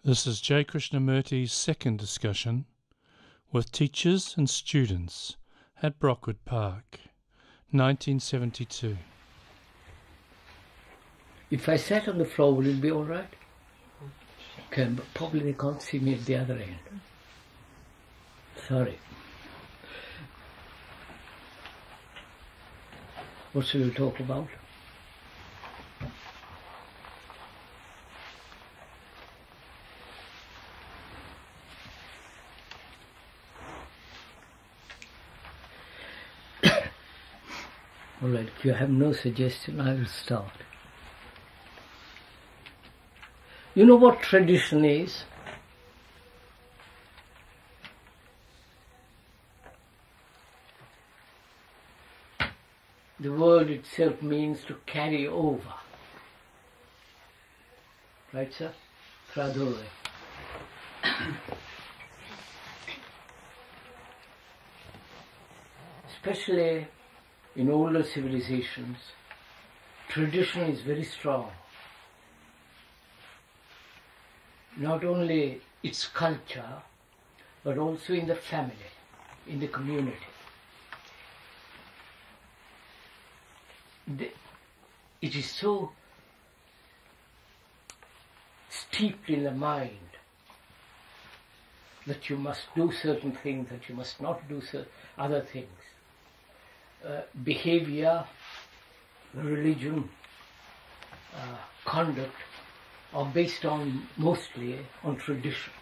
This is J. Krishnamurti's second discussion with teachers and students at Brockwood Park, 1972. If I sat on the floor, would it be all right? Okay, but probably they can't see me at the other end. Sorry. What shall we talk about? All right, if you have no suggestion, I will start. You know what tradition is? The word itself means to carry over. Right, sir? Tradurre. Especially in older civilizations, tradition is very strong. Not only its culture, but also in the family, in the community. It is so steeped in the mind that you must do certain things, that you must not do other things. Behavior, religion, conduct are based mostly on tradition.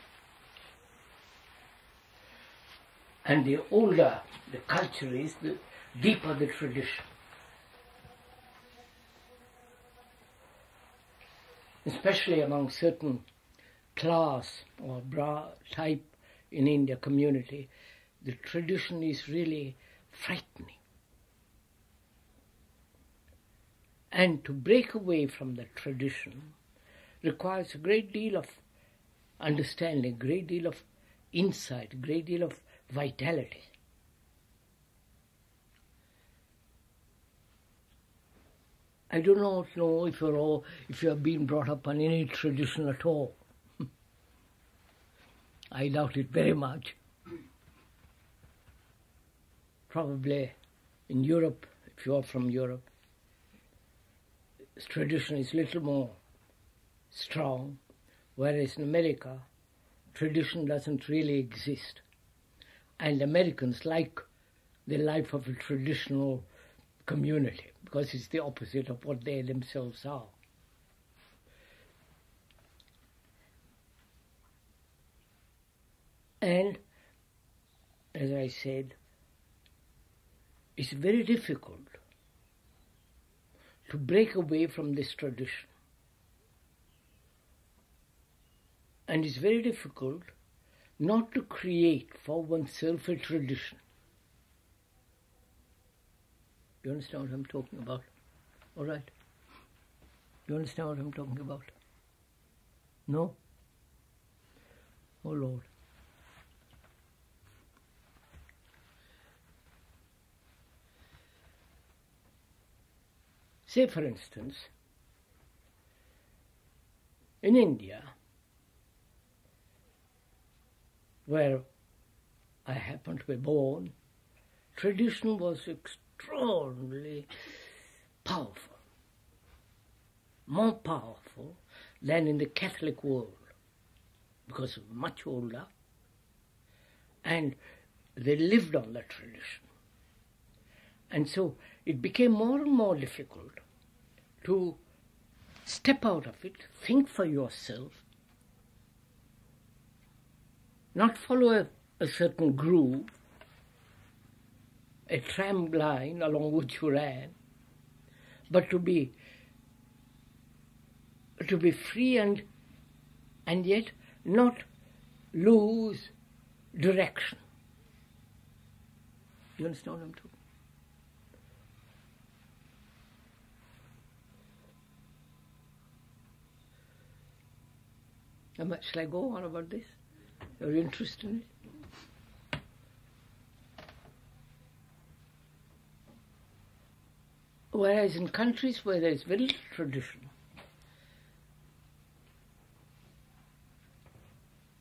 And the older the culture is, the deeper the tradition. Especially among certain class or type in India community, the tradition is really frightening. And to break away from the tradition requires a great deal of understanding, a great deal of insight, a great deal of vitality. I do not know if you have been brought up on any tradition at all. I doubt it very much. Probably in Europe, if you are from Europe, tradition is a little more strong, whereas in America, tradition doesn't really exist. And Americans like the life of a traditional community because it's the opposite of what they themselves are. And, as I said, it's very difficult to break away from this tradition. And it's very difficult not to create for oneself a tradition. You understand what I'm talking about? All right? You understand what I'm talking about? No? Oh Lord. Say, for instance, in India, where I happened to be born, tradition was extraordinarily powerful, more powerful than in the Catholic world, because it was much older, and they lived on that tradition. And so it became more and more difficult to step out of it, think for yourself, not follow a certain groove, a tram line along which you ran, but to be free and yet not lose direction. You understand what I'm talking? How much shall I go on about this? Are you interested in it? Whereas in countries where there is very little tradition,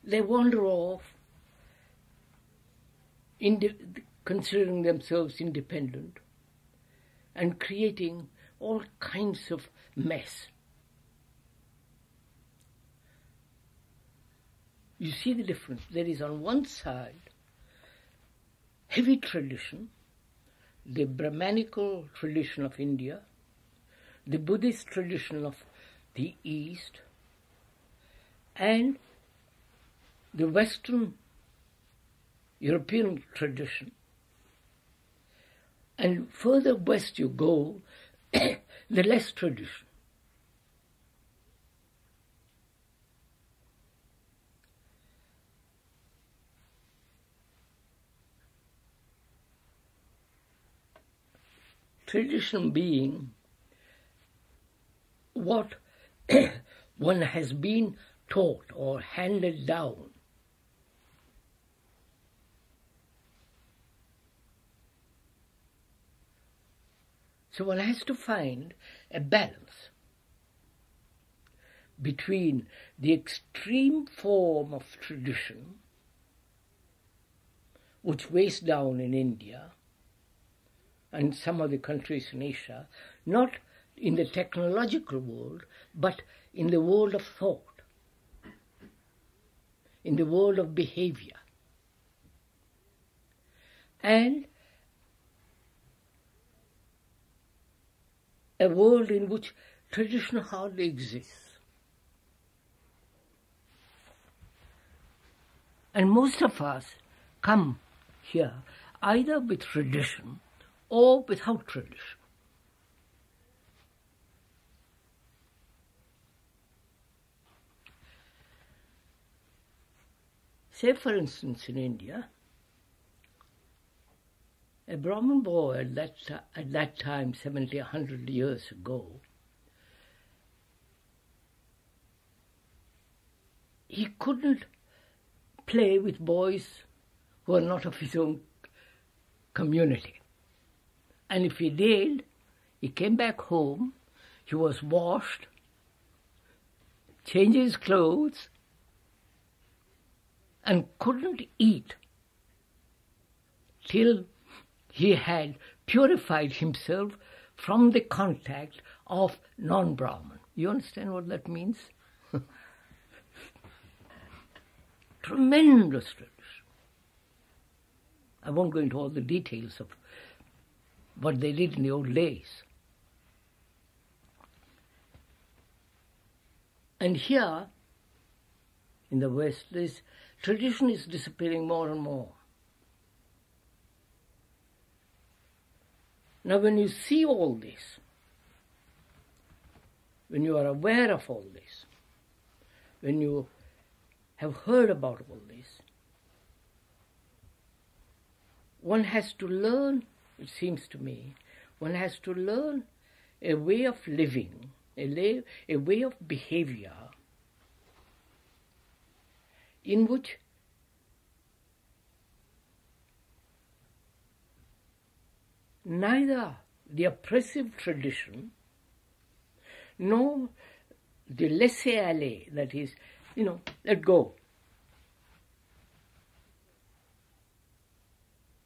they wander off, considering themselves independent and creating all kinds of mess. You see the difference. There is on one side heavy tradition, the Brahmanical tradition of India, the Buddhist tradition of the East, and the Western European tradition. And further west you go, the less tradition. Tradition being what one has been taught or handed down. So one has to find a balance between the extreme form of tradition, which weighs down in India and some of the countries in Asia, not in the technological world, but in the world of thought, in the world of behavior. And a world in which tradition hardly exists. And most of us come here either with tradition or without tradition. Say, for instance, in India, a Brahmin boy at that time, 70, 100 years ago, he couldn't play with boys who are not of his own community. And if he did, he came back home, he was washed, changed his clothes, and couldn't eat till he had purified himself from the contact of non-Brahman. You understand what that means? Tremendous tradition. I won't go into all the details of what they did in the old days. And here, in the West, this tradition is disappearing more and more. Now, when you see all this, when you are aware of all this, when you have heard about all this, one has to learn, it seems to me, one has to learn a way of living, a way of behavior in which neither the oppressive tradition nor the laissez-aller, that is, let go,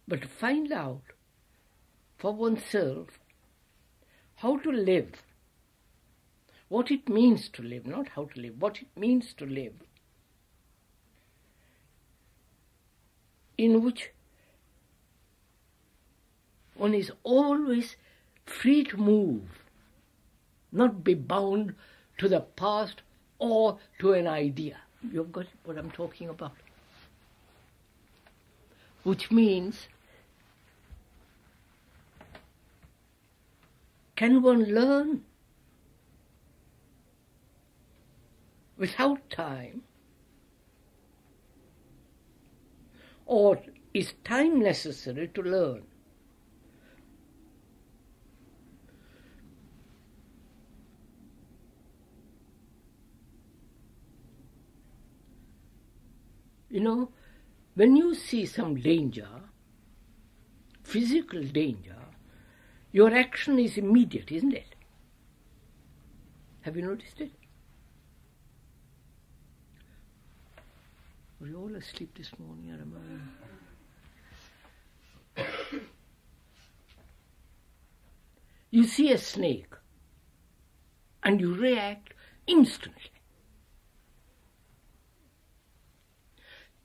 but to find out for oneself how to live, what it means to live, not how to live, what it means to live, in which one is always free to move, not be bound to the past or to an idea. You've got what I'm talking about. Which means, can one learn without time? Or is time necessary to learn? When you see some danger, physical danger, your action is immediate, isn't it? Have you noticed it? Were you all asleep this morning? I remember. You see a snake and you react instantly.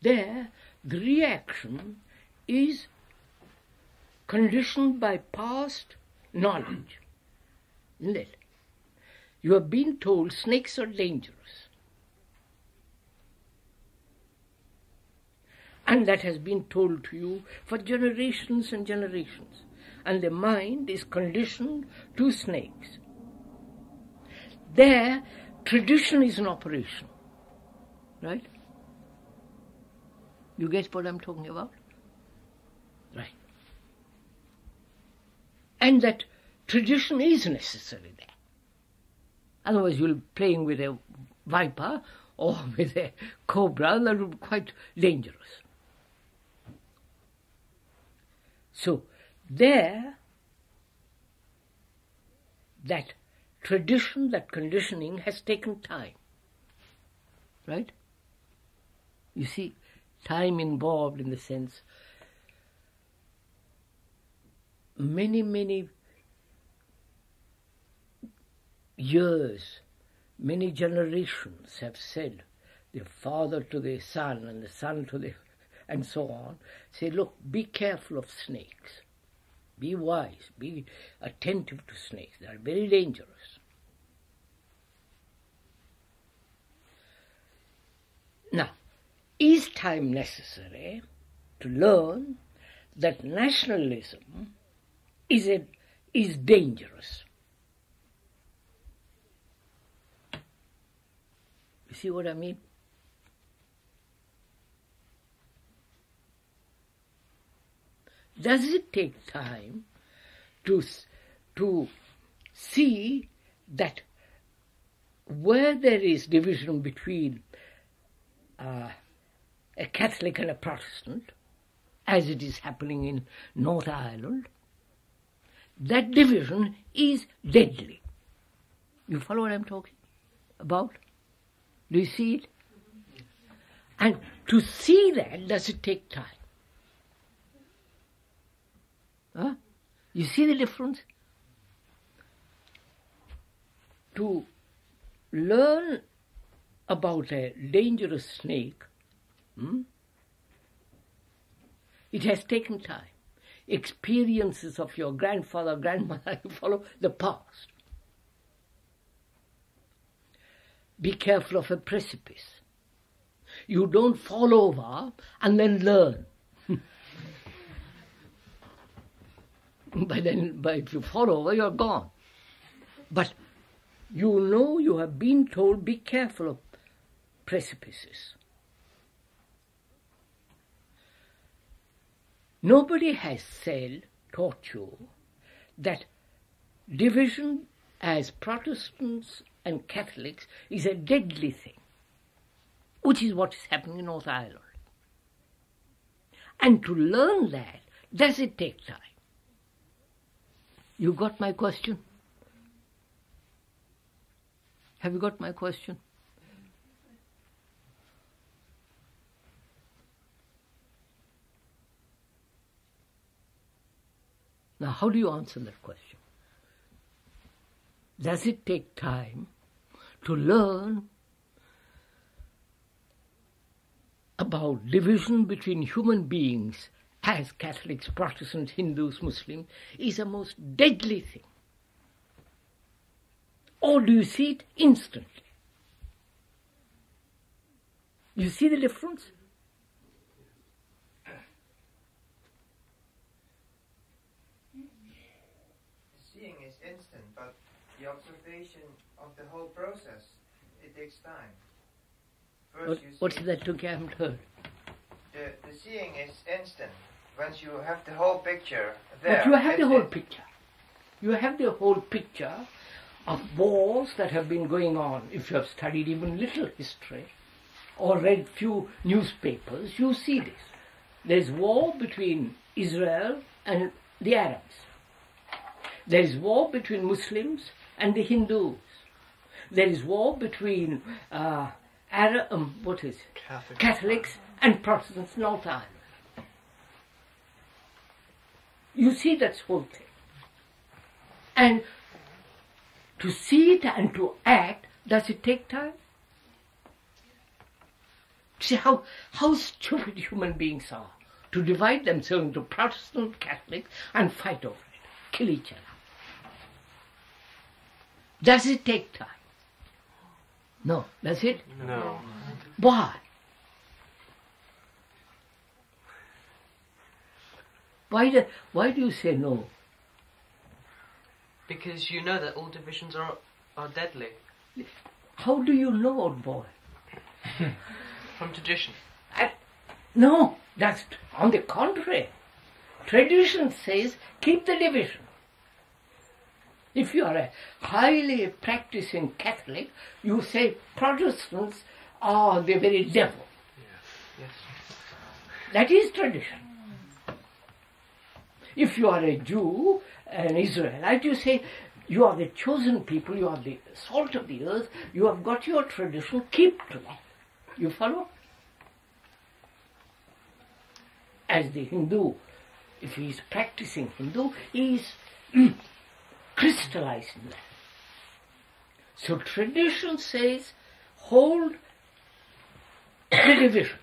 There, the reaction is conditioned by past knowledge, isn't it? You have been told snakes are dangerous. And that has been told to you for generations and generations. And the mind is conditioned to snakes. There, tradition is in operation. Right? You get what I'm talking about? Right. And that tradition is necessary there. Otherwise you'll be playing with a viper or with a cobra, that would be quite dangerous. So there, that tradition, that conditioning has taken time. Right? You see, time involved in the sense many years, many generations have said, the father to the son and the son to the, and so on, say, look, be careful of snakes. Be wise, be attentive to snakes. They are very dangerous. Now, is time necessary to learn that nationalism is dangerous? You see what I mean? Does it take time to see that where there is division between a Catholic and a Protestant, as it is happening in North Ireland, that division is deadly. You follow what I'm talking about? Do you see it? And to see that, does it take time? Huh? You see the difference? To learn about a dangerous snake, it has taken time. Experiences of your grandfather, grandmother, you follow the past. Be careful of a precipice. You don't fall over and then learn. But if you fall over, you're gone. But you know, you have been told, be careful of precipices. Nobody has taught you that division as Protestants and Catholics is a deadly thing, which is what is happening in North Ireland. And to learn that, does it take time? You got my question? Have you got my question? Now, how do you answer that question? Does it take time to learn about division between human beings as Catholics, Protestants, Hindus, Muslims is a most deadly thing? Or do you see it instantly? You see the difference? Seeing is instant, but the observation of the whole process, it takes time. First What's that took? I haven't heard. The seeing is instant. Once you have the whole picture there. But you have the whole picture. You have the whole picture of wars that have been going on. If you have studied even little history or read few newspapers, you see this. There's war between Israel and the Arabs. There's war between Muslims and the Hindus. There is war between Catholics and Protestants in North Ireland. You see that whole thing. And to see it and to act, does it take time? See how stupid human beings are to divide themselves into Protestant, Catholics and fight over it, kill each other. Does it take time? No. Does it? No. Why? Why do you say no? Because you know that all divisions are deadly. How do you know, old boy? From tradition. No, that's on the contrary. Tradition says keep the division. If you are a highly practicing Catholic, you say Protestants are the very devil. Yes. That is tradition. If you are a Jew, an Israelite, you say you are the chosen people, you are the salt of the earth, you have got your tradition, keep to that. You follow? As the Hindu, if he is practicing Hindu, he is crystallized in that. So tradition says, hold the division.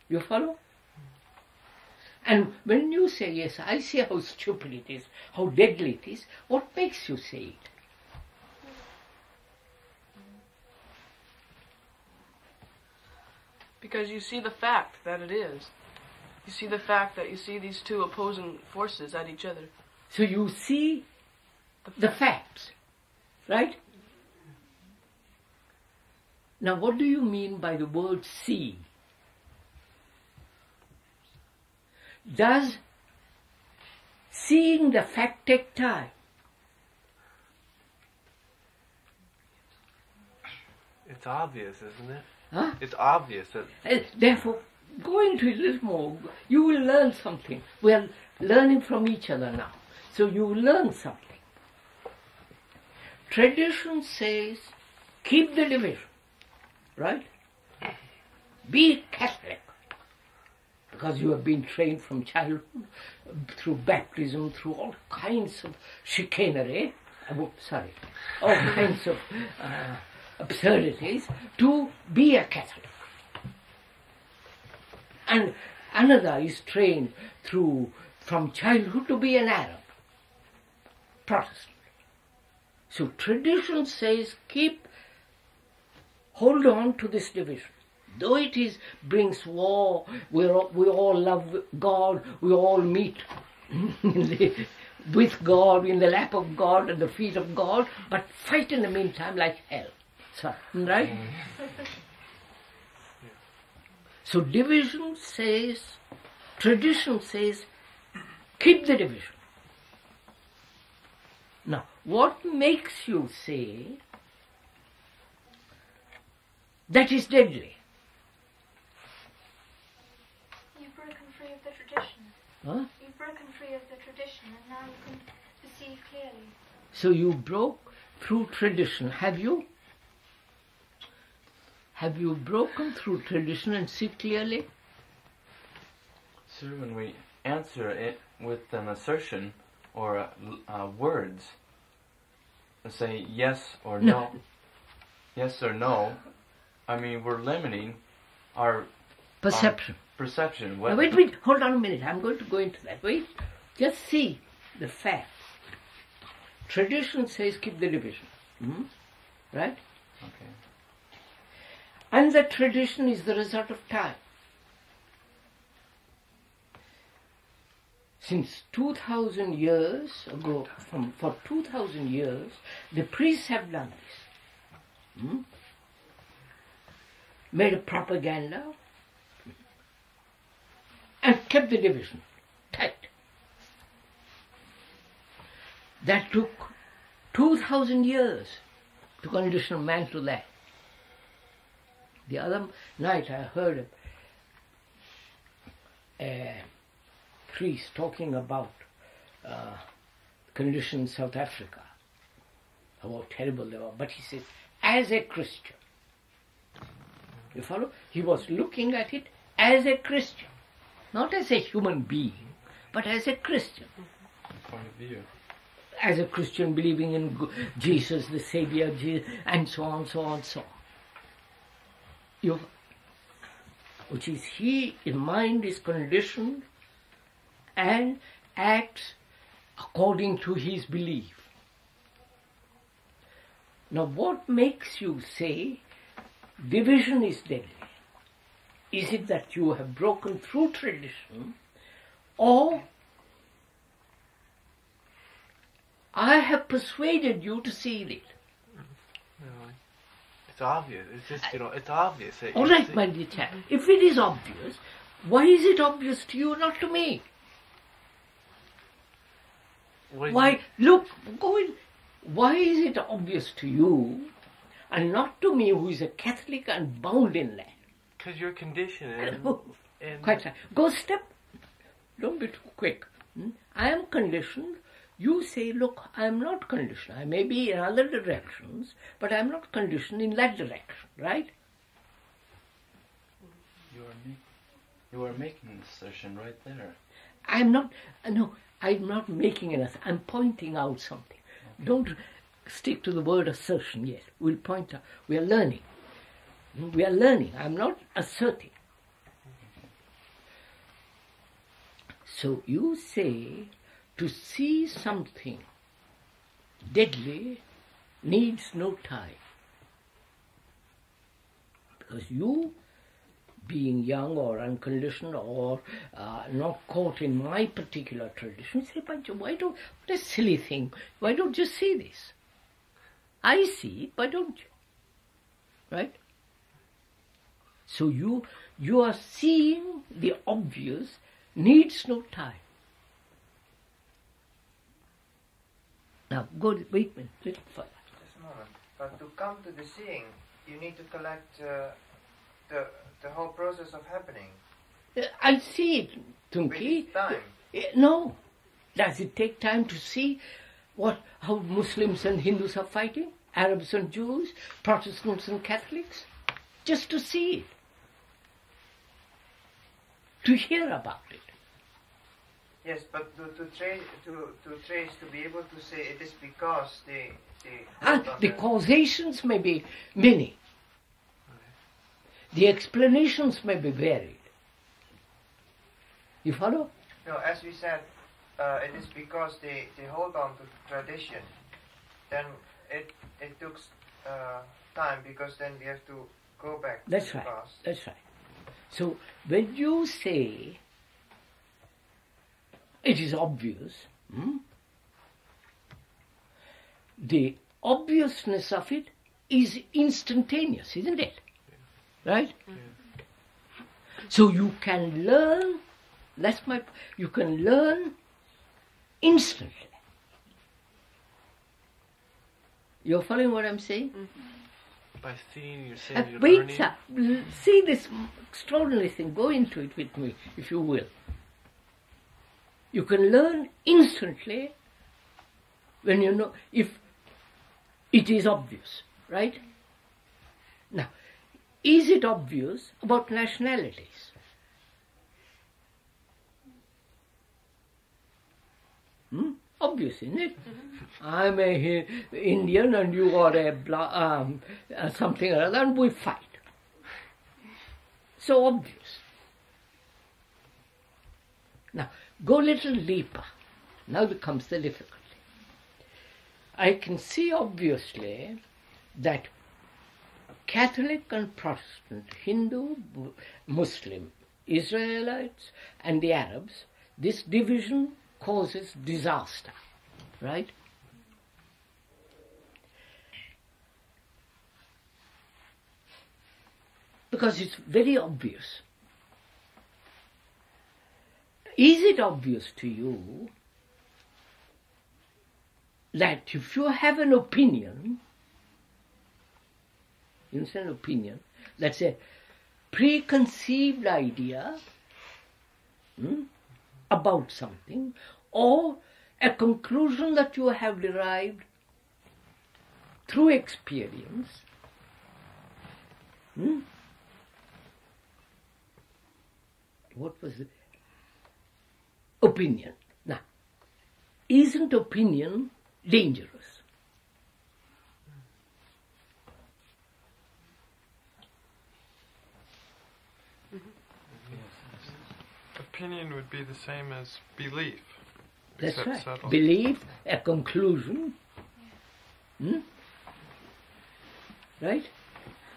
You follow? And when you say, yes, I see how stupid it is, how deadly it is, what makes you say it? Because you see the fact that it is. You see the fact that you see these two opposing forces at each other. So you see the facts, right? Now what do you mean by the word see? Does seeing the fact take time? It's obvious, isn't it? Huh? It's obvious that Therefore, go into it a little more. You will learn something. We are learning from each other now. So you will learn something. Tradition says, keep the division. Right? Be Catholic. Because you have been trained from childhood, through baptism, through all kinds of chicanery, all kinds of absurdities, to be a Catholic. And another is trained from childhood to be an Arab, Protestant. So tradition says hold on to this division. Though it brings war, we all love God, we all meet with God, in the lap of God, at the feet of God, but fight in the meantime like hell. So, right? So tradition says, keep the division. Now, what makes you say that is deadly? You've broken free of the tradition. Huh? You've broken free of the tradition, and now you can perceive clearly. So you broke through tradition, have you? Have you broken through tradition and see clearly? Sir, when we answer it with an assertion or words, say yes or no, yes or no, I mean we're limiting our perception. Perception. Now wait, hold on a minute. I'm going to go into that. Wait, just see the facts. Tradition says keep the division, right? Okay. And the tradition is the result of time. Since 2,000 years ago, for 2,000 years, the priests have done this. Made a propaganda and kept the division tight. That took 2,000 years to condition man to that. The other night I heard a priest talking about conditions in South Africa, how terrible they were. But he said, as a Christian. You follow? He was looking at it as a Christian, not as a human being, but as a Christian. Point of view. As a Christian believing in Jesus, the Savior, and so on, so on, so on. Which is his mind is conditioned and acts according to his belief. Now what makes you say division is deadly? Is it that you have broken through tradition, or I have persuaded you to see it? No, it's obvious. It's just, it's obvious. That All right, my dear chap, if it is obvious, why is it obvious to you, not to me? Why, look, go in. Why is it obvious to you and not to me, who is a Catholic and bound in that? Because you're conditioned. And Quite right. Go step. Don't be too quick. I am conditioned. You say, look, I am not conditioned. I may be in other directions, but I am not conditioned in that direction, right? You are making an assertion right there. I'm not making an assertion. I'm pointing out something. Okay. Don't stick to the word assertion yet. We'll point out. We are learning. We are learning. I'm not asserting. So you say, to see something deadly needs no time. Because you, being young or unconditioned or not caught in my particular tradition, say, why don't, what a silly thing, why don't you see this? I see it, why don't you? Right? So you are seeing the obvious needs no time. Now, wait a minute, little further. Just a moment. But to come to the seeing, you need to collect the whole process of happening. I see it, Tunki. With time. No. Does it take time to see how Muslims and Hindus are fighting? Arabs and Jews? Protestants and Catholics? Just to see it. To hear about it. Yes, but to trace, to be able to say it is because the causations may be many. The explanations may be varied. You follow? No, as we said, it is because they hold on to tradition. Then it took time, because then we have to go back to the past. That's right. So when you say it is obvious, the obviousness of it is instantaneous, isn't it? Right? Yeah. So you can learn, you can learn instantly. You're following what I'm saying? Mm-hmm. By seeing, you're saying you're wait, learning. Sir, see this extraordinary thing. Go into it with me, if you will. You can learn instantly when you know, if it is obvious, right? Now, is it obvious about nationalities? Obvious, isn't it? Mm-hmm. I'm a Indian and you are a something or other, and we fight. So obvious. Now, go a little deeper. Now comes the difficulty. I can see obviously that Catholic and Protestant, Hindu, Muslim, Israelites and the Arabs, this division causes disaster, right? Because it's very obvious. Is it obvious to you that if you have an opinion, you understand opinion, that's a preconceived idea about something, or a conclusion that you have derived through experience, What was the opinion? Now, isn't opinion dangerous? Opinion would be the same as belief. That's except right. subtle. Belief, a conclusion. Right?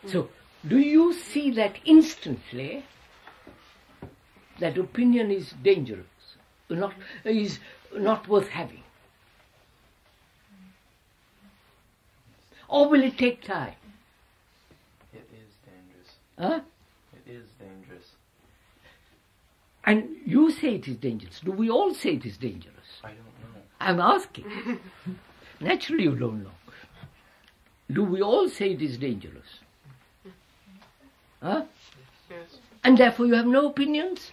So, do you see that instantly that opinion is dangerous, is not worth having? Or will it take time? It is dangerous. Huh? It is dangerous. And you say it is dangerous. Do we all say it is dangerous? I don't know. I'm asking. Naturally you don't know. Do we all say it is dangerous? Huh? Yes. And therefore you have no opinions?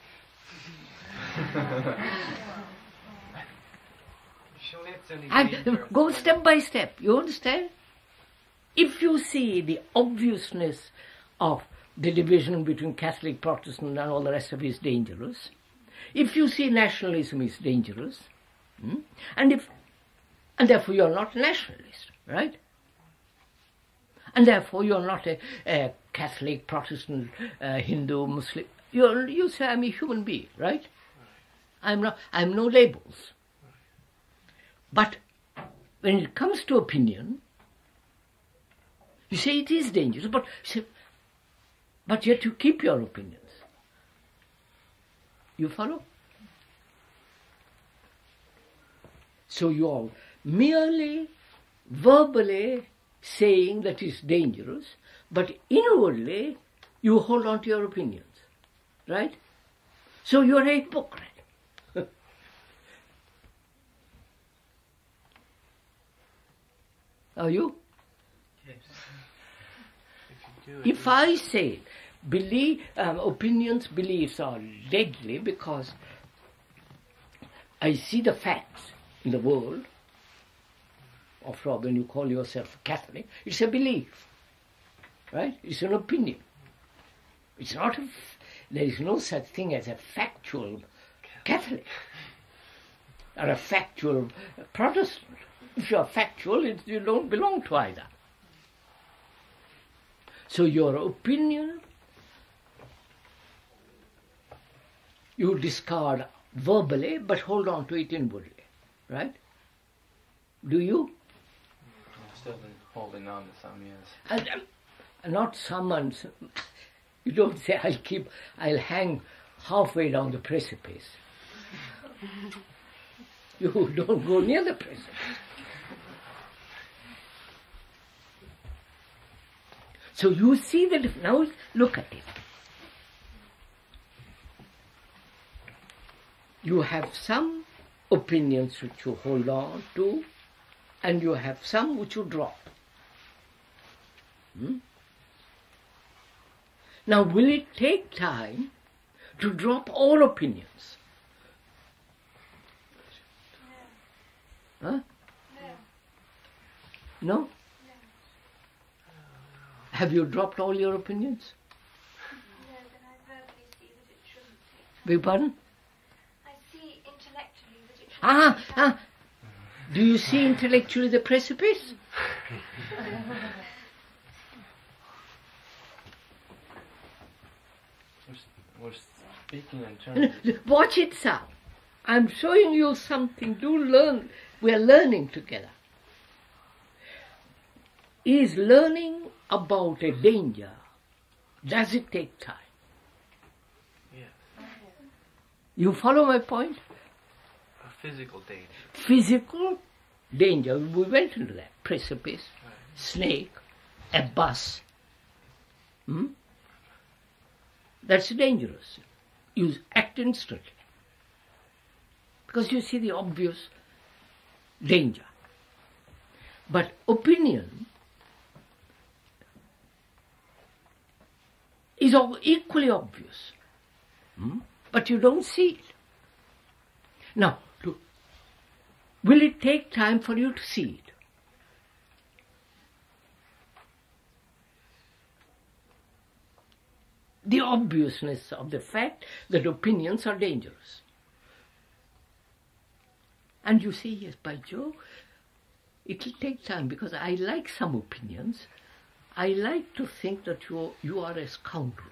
Surely it's only And dangerous. go step by step, you understand? If you see the obviousness of the division between Catholic, Protestant and all the rest of it is dangerous, if you see nationalism is dangerous, and therefore you are not nationalist, right? And therefore you are not a Catholic, Protestant, Hindu, Muslim. You say I'm a human being, right? I'm no labels. But when it comes to opinion, you say it is dangerous, but yet you keep your opinions. You follow? So you are merely verbally saying that it's dangerous, but inwardly you hold on to your opinions, right? So you're a hypocrite. Are you? Yes. If you do it, If I say opinions, beliefs are deadly because I see the facts in the world, after all, when you call yourself Catholic, it's a belief, right? It's an opinion. It's not there is no such thing as a factual Catholic or a factual Protestant. If you are factual, you don't belong to either. So your opinion, you discard verbally, but hold on to it inwardly, right? Do you? I'm still holding on to some, yes. And not someone. You don't say, I'll hang halfway down the precipice. You don't go near the precipice. So you see that, now look at it. You have some opinions which you hold on to, and you have some which you drop. Now, will it take time to drop all opinions? Huh? No? Have you dropped all your opinions? No, but I verbally see that it shouldn't take. Beg pardon? I see intellectually that it shouldn't take. Do you see intellectually the precipice? We're speaking in terms of... Watch it, sir. I'm showing you something. Do learn. We are learning together. Is learning about a danger, does it take time? yes. You follow my point? A physical danger. Physical danger, we went into that. Precipice, snake, a bus. That's dangerous. You act instantly. Because you see the obvious danger. But opinion is equally obvious. But you don't see it. Now, will it take time for you to see it? the obviousness of the fact that opinions are dangerous. And you say, yes, by Jove, it will take time, because I like some opinions. I like to think that you are a scoundrel.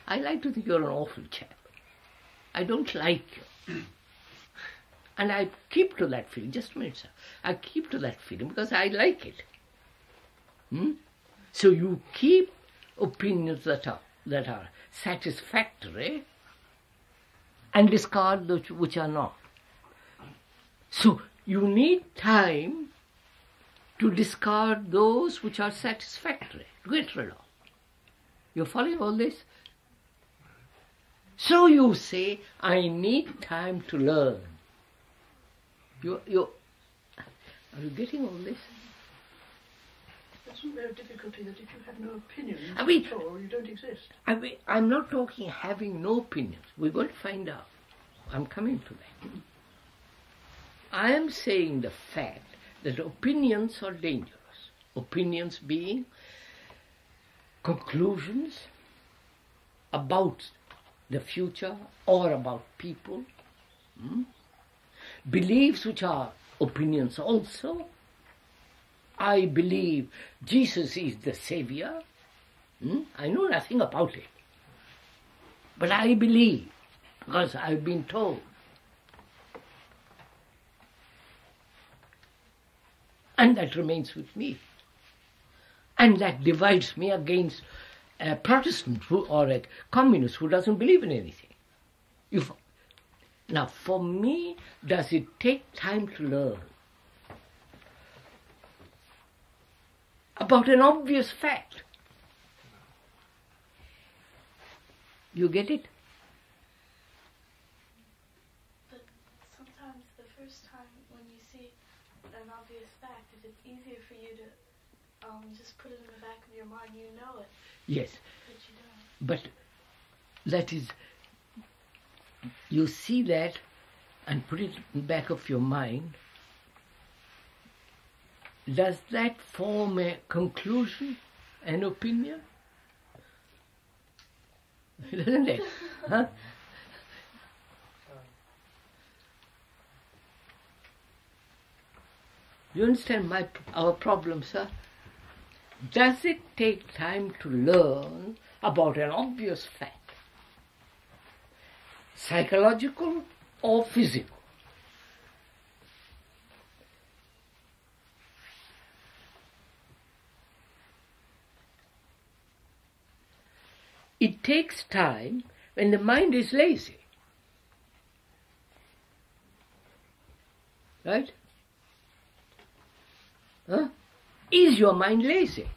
I like to think you're an awful chap. I don't like you. And I keep to that feeling. Just a minute, sir. I keep to that feeling because I like it. So you keep opinions that are satisfactory and discard those which are not. So you need time to discard those which are satisfactory, to get rid of. You're following all this? So you say, I need time to learn. Are you getting all this? Isn't there a difficulty that if you have no opinions at all, you don't exist? I'm not talking having no opinions. We're going to find out. I'm coming to that. I am saying the fact that opinions are dangerous. Opinions being conclusions about the future or about people. Beliefs which are opinions also. I believe Jesus is the Savior. I know nothing about it. But I believe, because I've been told. And that remains with me. And that divides me against a Protestant or a communist who doesn't believe in anything. Now, for me, does it take time to learn about an obvious fact? You get it? But sometimes the first time when you see an obvious fact, if it's easier for you to just put it in the back of your mind, you know it. Yes. But you don't. But that is, you see that and put it in the back of your mind. Does that form a conclusion, an opinion? Doesn't it? Huh? You understand our problem, sir? Does it take time to learn about an obvious fact? Psychological or physical? It takes time when the mind is lazy. Right? Huh? Is your mind lazy?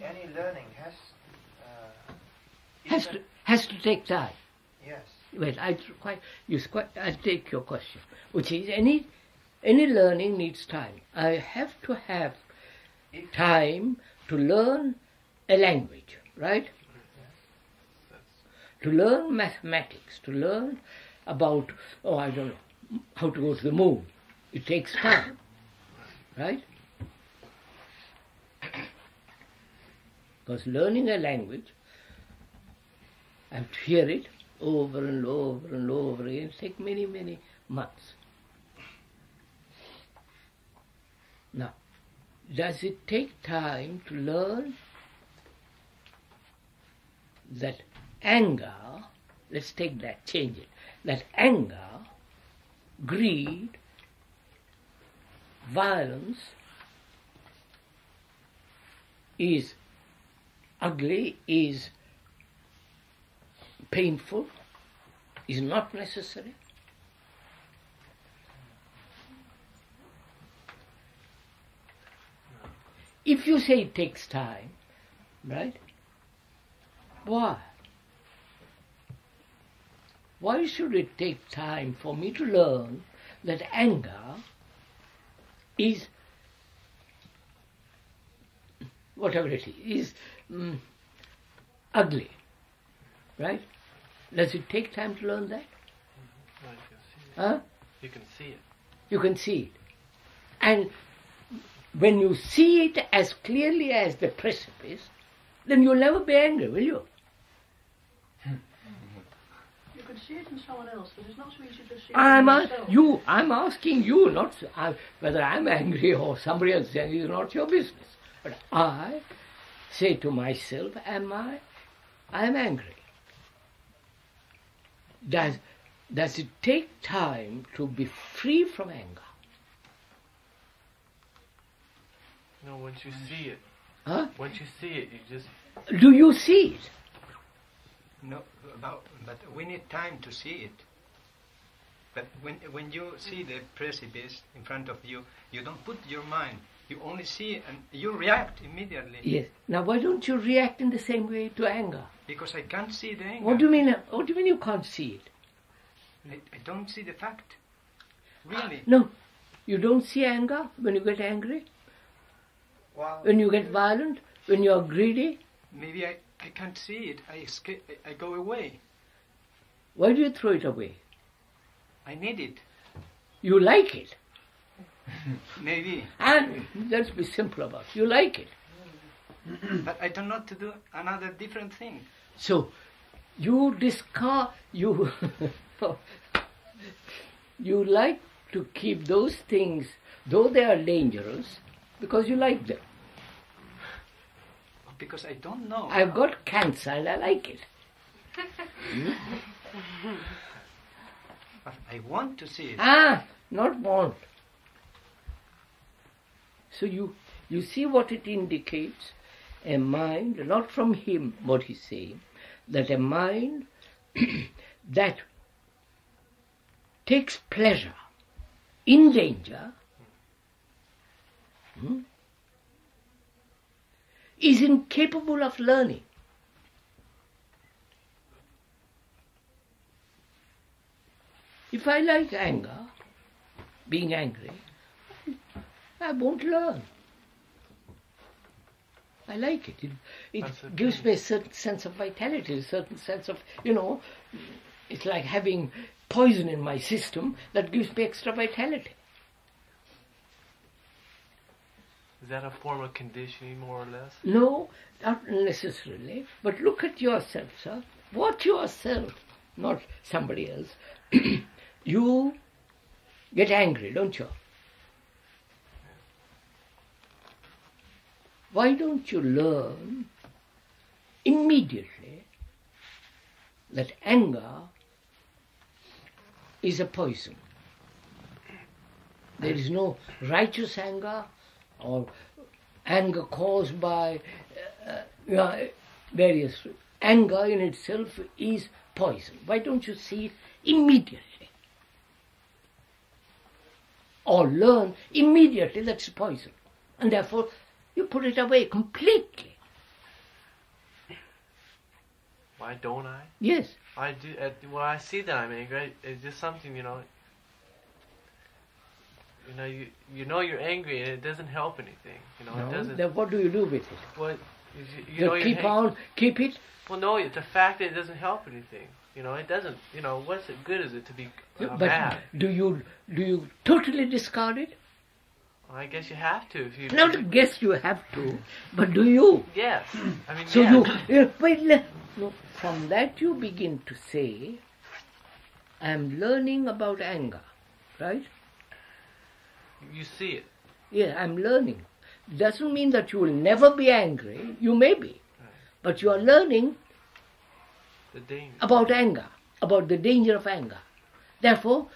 Any learning has to take time. Yes. Well, I'll take your question, which is any learning needs time. I have to have time to learn a language, right? To learn mathematics, to learn about, I don't know, how to go to the moon. It takes time, right? Because learning a language, I have to hear it over and over and over again. It takes many, many months. Now, does it take time to learn that anger, let's take that, change it, that anger, greed, violence is ugly, is painful, is not necessary? If you say it takes time, right? Why? Why should it take time for me to learn that anger is, whatever it is ugly, right? Does it take time to learn that? No, you can see it. Huh? You can see it. You can see it. And when you see it as clearly as the precipice, then you'll never be angry, will you? You can see it in someone else, but it's not so easy to see it I'm in yourself. I'm asking you, not whether I'm angry or somebody else is angry, is not your business. But I say to myself, I'm angry. Does it take time to be free from anger? No, once you see it. Huh? Once you see it, you just... Do you see it? No, but we need time to see it. But when you see the precipice in front of you, you don't put your mind. You only see and you react immediately. Yes. Now, why don't you react in the same way to anger? Because I can't see the anger. What do you mean? What do you mean you can't see it? I don't see the fact. Really. No, you don't see anger when you get angry. Well, When you get violent, when you are greedy. Maybe I can't see it. I escape. I go away. Why do you throw it away? I need it. You like it. Maybe. And let's be simple about it. You like it. But I don't know to do another different thing. So, you discard, you like to keep those things, though they are dangerous, because you like them. Because I don't know. I've got cancer and I like it. But I want to see it. Not want. So you see what it indicates? A mind, not from him what he's saying, that a mind that takes pleasure in danger is incapable of learning. If I like anger, being angry, I won't learn. I like it. It gives me a certain sense of vitality, a certain sense of, it's like having poison in my system that gives me extra vitality. Is that a form of conditioning, more or less? No, not necessarily. But look at yourself, sir. Watch yourself, not somebody else. You get angry, don't you? Why don't you learn immediately that anger is a poison? There is no righteous anger or anger caused by various... Anger in itself is poison. Why don't you see it immediately? Or learn immediately that's poison. And therefore you put it away completely. Why don't I? Yes. I do. When I see that I'm angry, it's just something, you know you're angry and it doesn't help anything. No, it doesn't. then what do you do with it? What? Keep it? Well, no, the fact that it doesn't help anything. It doesn't. What's it good is it to be But bad? do you totally discard it? I guess you have to. If you Not guess you have to, but do you? Yes. I mean, So yes. From that you begin to say, I am learning about anger, right? You see it. Yeah, I'm learning. Doesn't mean that you will never be angry. You may be. But you are learning The danger. about anger, about the danger of anger. Therefore,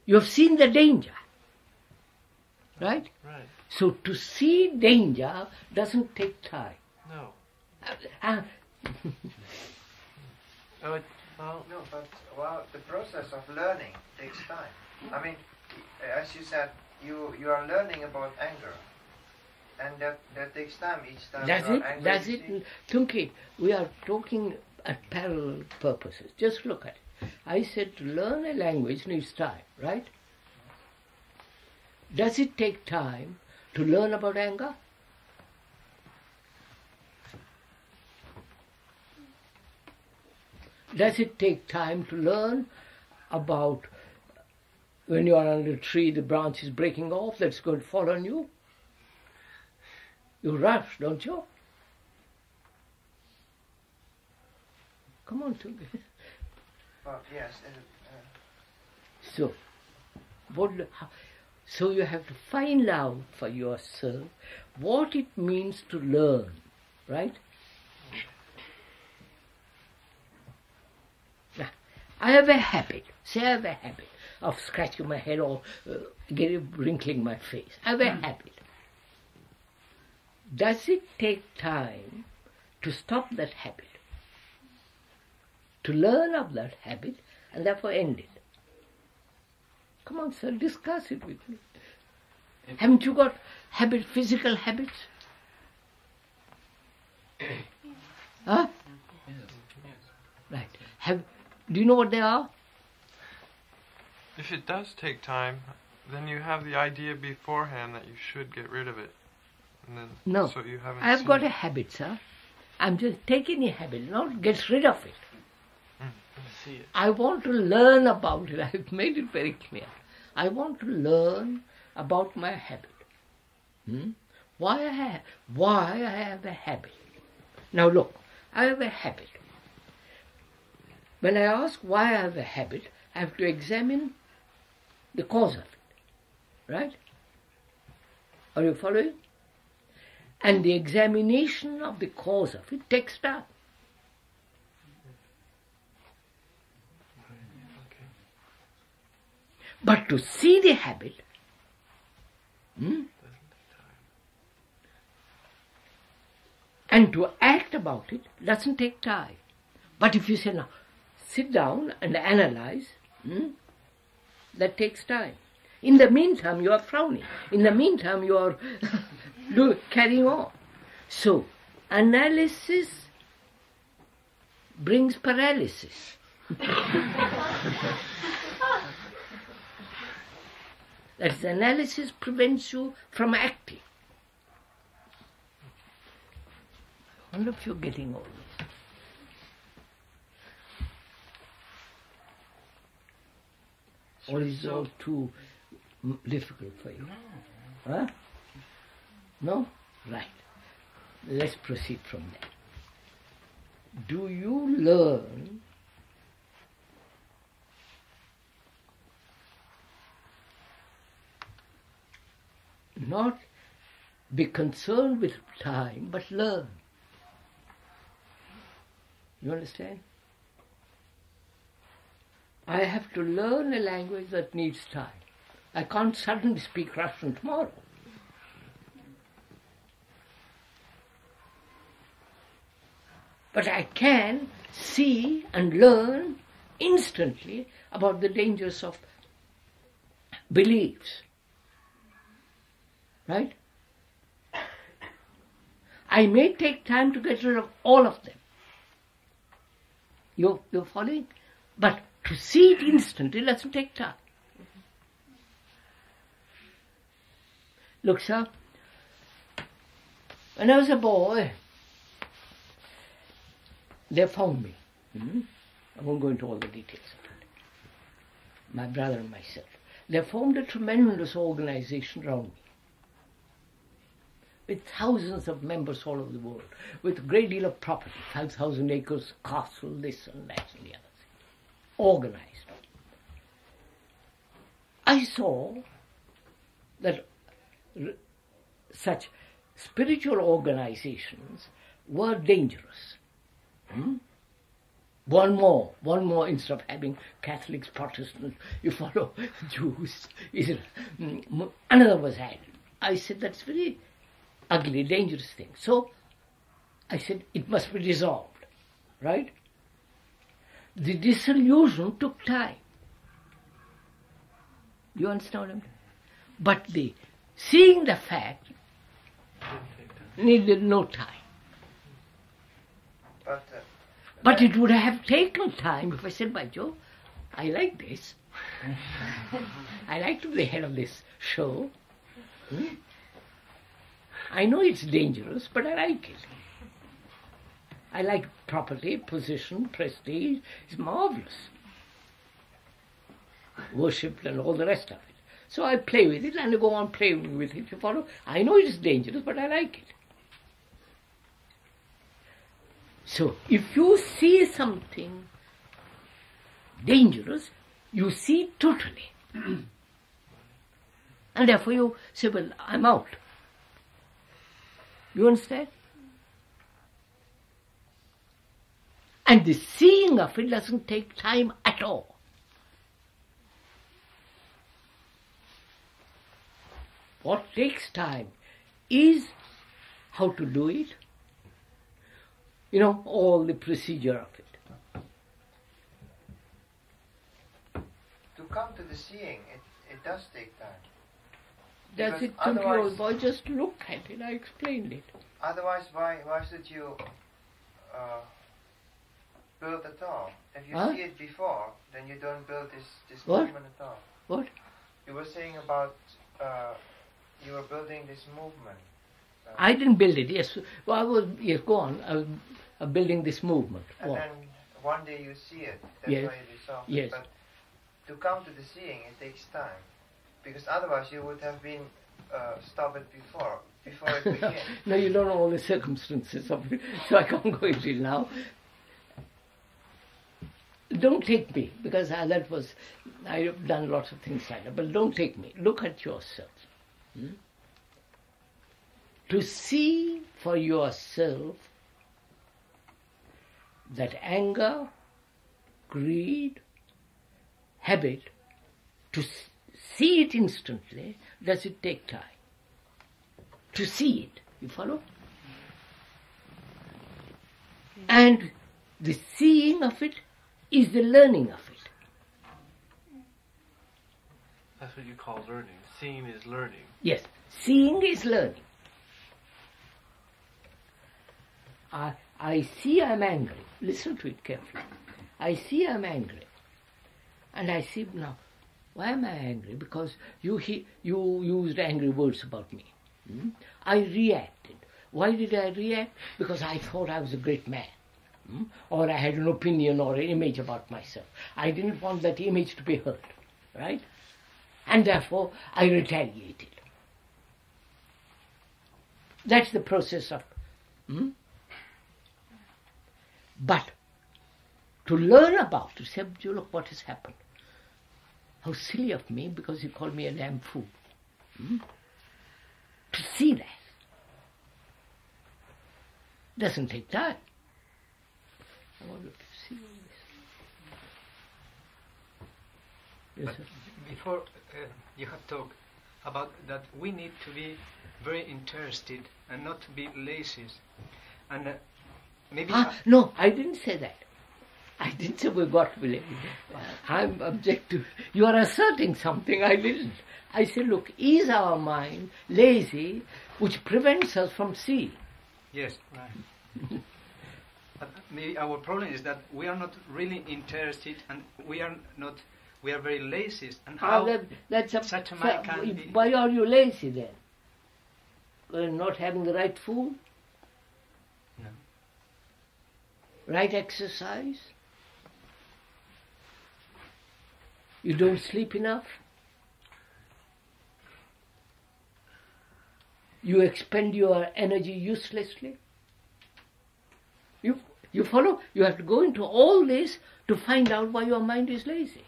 you have seen the danger. Right? Right. So to see danger doesn't take time. No. No, but the process of learning takes time. I mean, as you said, you are learning about anger, and that takes time. Each time you are angry. That's it. Tunki, we are talking at parallel purposes. Just look at it. I said to learn a language needs time, right? Does it take time to learn about anger? Does it take time to learn about When you are under a tree, the branch is breaking off, that's going to fall on you. You rush, don't you? Come on, Tungi. Yes. So, so you have to find out for yourself what it means to learn, right? Now, I have a habit, say I have a habit of scratching my head or wrinkling my face. I have a habit. Does it take time to stop that habit? To learn of that habit and therefore end it? Come on, sir, discuss it with me. Haven't you got physical habits? Huh? Right. Do you know what they are? If it does take time, then you have the idea beforehand that you should get rid of it. And then, no, so you haven't I've seen got it. a habit, sir. I'm just taking a habit, not get rid of it. See it. I want to learn about it. I've made it very clear. I want to learn about my habit. Why I have a habit. Now look, I have a habit. When I ask why I have a habit, I have to examine the cause of it. Right? Are you following? And the examination of the cause of it takes time. But to see the habit, and to act about it doesn't take time. But if you say, now, sit down and analyze, that takes time. In the meantime, you are frowning. In the meantime, you are carrying on. So, analysis brings paralysis. That is, analysis prevents you from acting. I wonder if you're getting all this. Or is it all too difficult for you? Huh? No? Right. Let's proceed from there. Do you learn not be concerned with time, but learn? You understand? I have to learn a language that needs time. I can't suddenly speak Russian tomorrow. But I can see and learn instantly about the dangers of beliefs. Right? I may take time to get rid of all of them. You're following? But to see it instantly doesn't take time. Look, sir, when I was a boy, they found me. I won't go into all the details of it. My brother and myself. They formed a tremendous organization around me, with thousands of members all over the world, with a great deal of property, 5,000 acres, castle, this and that and the other thing. Organized. I saw that such spiritual organizations were dangerous. One more, instead of having Catholics, Protestants, you follow Jews, another was added. I said, that's very ugly, dangerous thing. So I said, it must be dissolved, right? The dissolution took time. Do you understand what I mean? But the seeing the fact needed no time. But it would have taken time if I said, by Joe, I like this. I like to be the head of this show. I know it's dangerous, but I like it. I like property, position, prestige. It's marvelous. worshipped and all the rest of it. So I play with it and I go on playing with it, you follow? I know it is dangerous, but I like it. So if you see something dangerous, you see totally. And therefore you say, well, I'm out. You understand? And the seeing of it doesn't take time at all. What takes time is how to do it, all the procedure of it. To come to the seeing, it does take time. Does Because it take you, old boy? Just look at it. I explained it. Otherwise, why should you build at all? If you see it before, then you don't build this movement at all. What? You were saying about you were building this movement. I didn't build it, yes. Well, I was building this movement. And then one day you see it. That's Yes. why you dissolve it. Yes. But to come to the seeing, it takes time. Because otherwise you would have been stopped it before it began. No, you don't know all the circumstances of it, so I can't go into it now. Don't take me, because I've done lots of things like that, but don't take me. Look at yourself. To see for yourself that anger, greed, habit, to see it instantly, does it take time? To see it, you follow? And the seeing of it is the learning of it. That's what you call learning. Seeing is learning. Yes, seeing is learning. I see I'm angry. Listen to it carefully. I see I'm angry. And I see now, why am I angry? Because you used angry words about me. I reacted. Why did I react? Because I thought I was a great man. Or I had an opinion or an image about myself. I didn't want that image to be hurt. Right? And therefore I retaliated. That's the process of... But to learn about, to say, look what has happened. How silly of me, because you called me a damn fool. To see that doesn't take time. I want to see all this. Yes, sir. Before you have talked about that we need to be very interested and not to be lazy. And maybe... No, I didn't say that. I didn't say we got to be lazy. I'm objective. You are asserting something. I didn't. I said, look, is our mind lazy, which prevents us from seeing? Yes, right. But maybe our problem is that we are not really interested, and we are very lazy. And how such a mind can be... Why are you lazy then? Not having the right food? No. Right exercise? You don't sleep enough? You expend your energy uselessly? You follow? You have to go into all this to find out why your mind is lazy.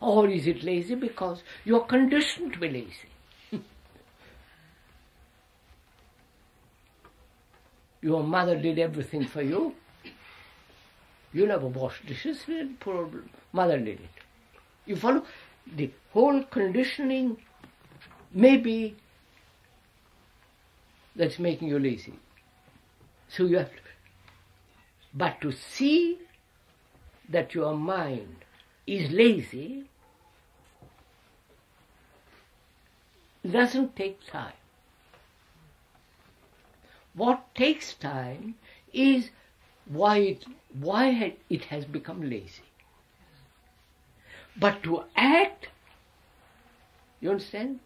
Or is it lazy because you are conditioned to be lazy? Your mother did everything for you. You never washed dishes, poor mother did it. You follow? The whole conditioning maybe that's making you lazy. So you have to, but to see that your mind is lazy doesn't take time. What takes time is why it has become lazy. But to act, you understand?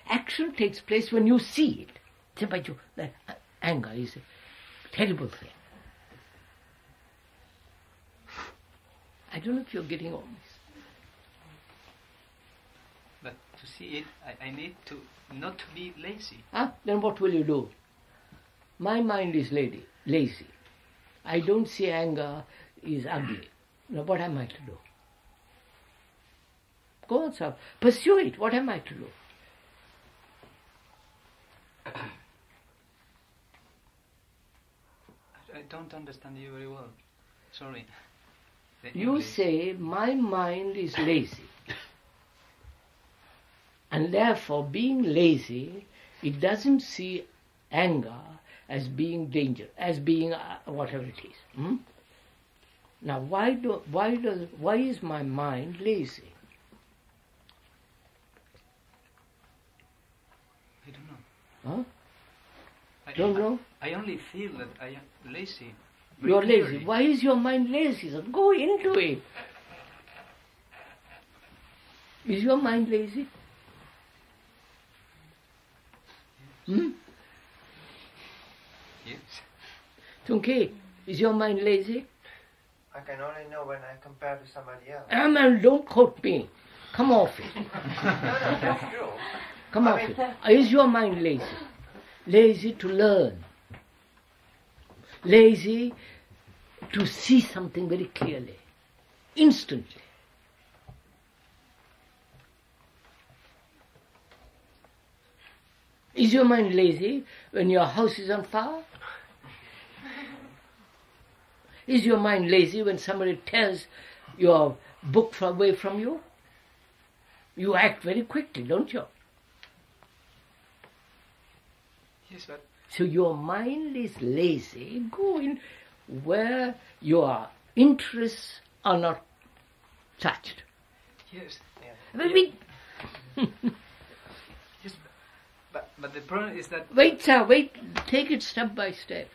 Action takes place when you see it. Say, that anger is a terrible thing. I don't know if you're getting all this. But to see it, I need to not to be lazy. Then what will you do? My mind is lazy. I don't see anger is ugly. Now what am I to do? Go on, sir. Pursue it. What am I to do? I don't understand you very well. Sorry. You say, my mind is lazy. And therefore, being lazy, it doesn't see anger as being danger, as being whatever it is. Now, why is my mind lazy? I don't know. Don't know? I only feel that I am lazy. You're lazy. Why is your mind lazy? So go into it. Is your mind lazy? Yes. Okay. Is your mind lazy? I can only know when I compare to somebody else. Man, don't quote me. Come off it. No, that's true. Come off it. Is your mind lazy? Lazy to learn. Lazy to see something very clearly, instantly. Is your mind lazy when your house is on fire? Is your mind lazy when somebody tears your book away from you? You act very quickly, don't you? Yes, but... So your mind is lazy. Go in where your interests are not touched. Yes. Yes, but the problem is that... Wait, sir, wait. Take it step by step.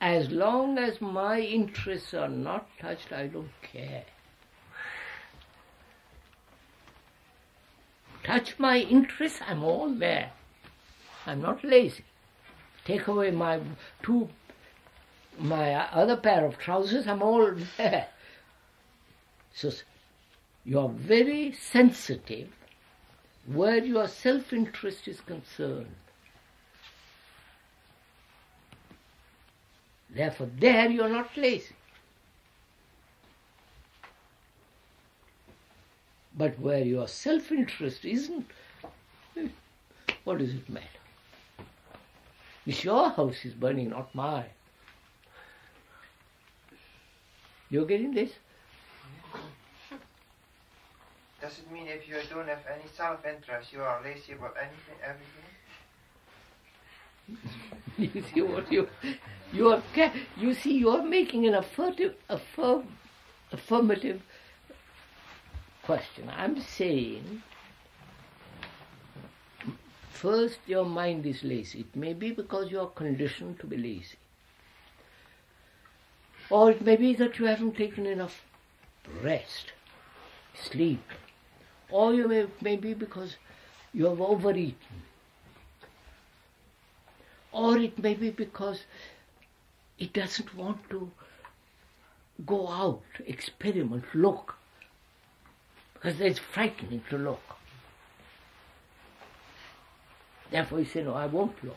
As long as my interests are not touched, I don't care. Touch my interests, I'm all there. I'm not lazy. Take away my other pair of trousers, I'm all there. So you're very sensitive where your self-interest is concerned. Therefore, there you're not lazy. But where your self-interest isn't, what does it matter? It's your house is burning, not mine. You're getting this? Does it mean if you don't have any self-interest, you are lazy about anything, everything? You see what you see you're making an affirmative question. I'm saying, first, your mind is lazy. It may be because you are conditioned to be lazy. Or it may be that you haven't taken enough rest, sleep. Or it may be because you have overeaten. Or it may be because it doesn't want to go out, experiment, look. Because it's frightening to look. Therefore you say, no, I won't look.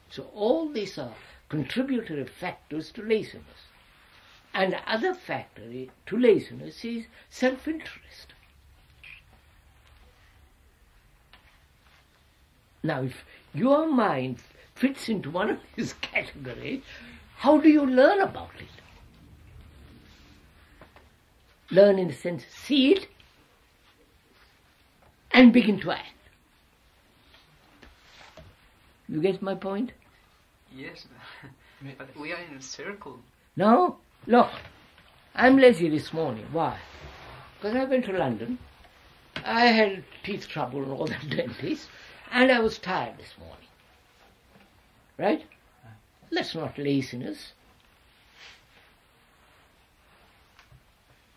So all these are contributory factors to laziness. And the other factor to laziness is self-interest. Now, if your mind fits into one of these categories, how do you learn about it? Learn in the sense, see it and begin to act. You get my point? Yes, but we are in a circle. No? Look, I'm lazy this morning. Why? Because I went to London. I had teeth trouble and all that dentist, and I was tired this morning. Right? That's not laziness.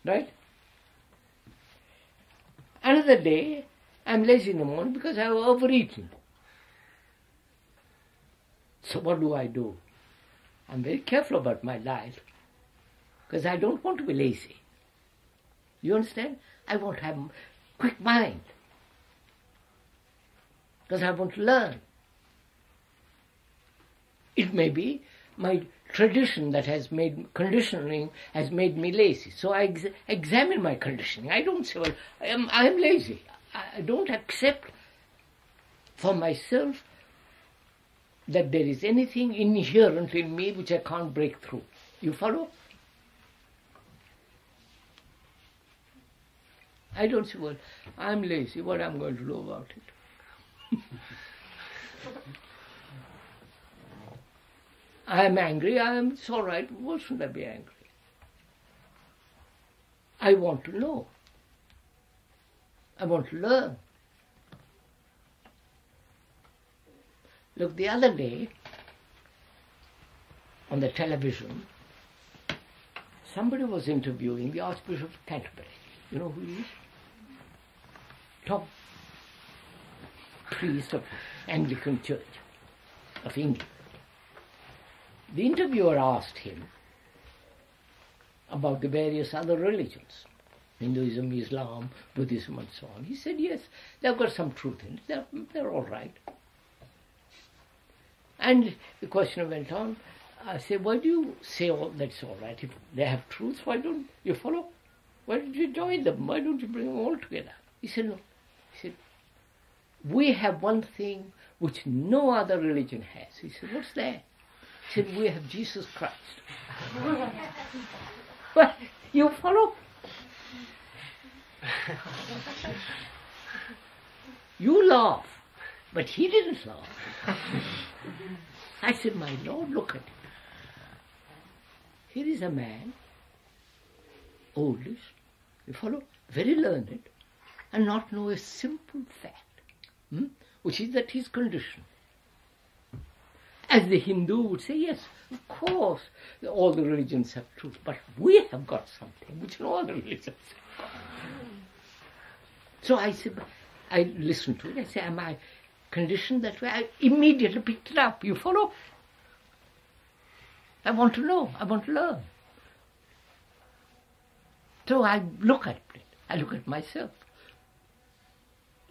Right? Another day, I'm lazy in the morning because I've overeaten. So what do? I'm very careful about my diet. because I don't want to be lazy. You understand? I want to have a quick mind, because I want to learn. It may be my tradition that has made conditioning has made me lazy. So I examine my conditioning. I don't say, well, I am lazy. I don't accept for myself that there is anything inherent in me which I can't break through. You follow? I don't say, well, I'm lazy. What am I going to do about it? I am angry. It's all right. Why shouldn't I be angry? I want to know. I want to learn. Look, the other day, on the television, somebody was interviewing the Archbishop of Canterbury. You know who he is? Top priest of Anglican Church of England. The interviewer asked him about the various other religions, Hinduism, Islam, Buddhism and so on. He said, yes, they've got some truth in it. They're all right. And the questioner went on. I said, why do you say that's all right? If they have truth, why don't you follow? Why don't you join them? Why don't you bring them all together? He said, no. He said, we have one thing which no other religion has. He said, what's that? He said, we have Jesus Christ. Well, you follow? You laugh, but he didn't laugh. I said, my Lord, look at it. Here is a man, oldish, you follow, very learned, and not know a simple fact, which is that he's conditioned. As the Hindu would say, yes, of course, all the religions have truth, but we have got something which no other religions have. So I said, I listened to it, I said, am I conditioned that way? I immediately picked it up. You follow? I want to know, I want to learn. So I look at it, I look at myself.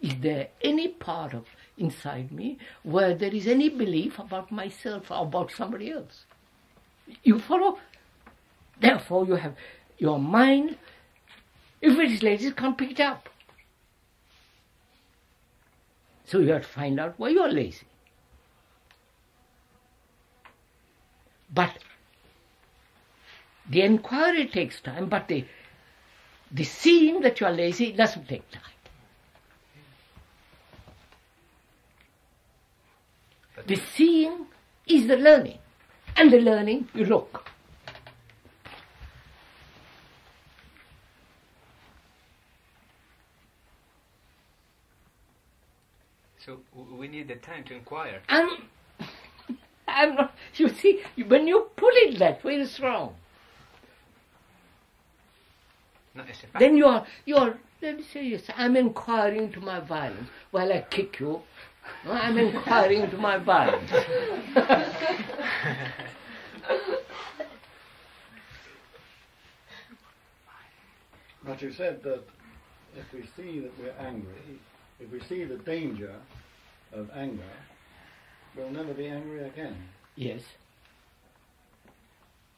Is there any part of inside me where there is any belief about myself or about somebody else? You follow? Therefore you have your mind, if it is lazy, it can't pick it up. So you have to find out why you are lazy. But the inquiry takes time, but the seeing that you are lazy doesn't take time. The seeing is the learning, and the learning, you look. So we need the time to inquire. I'm not, you see, when you put it that way, it's wrong. No, it's a fact. Then you're, let me say, yes, I'm inquiring into my violence. While I kick you, I'm inquiring into my violence. But you said that if we see that we're angry, if we see the danger of anger, we'll never be angry again. Yes.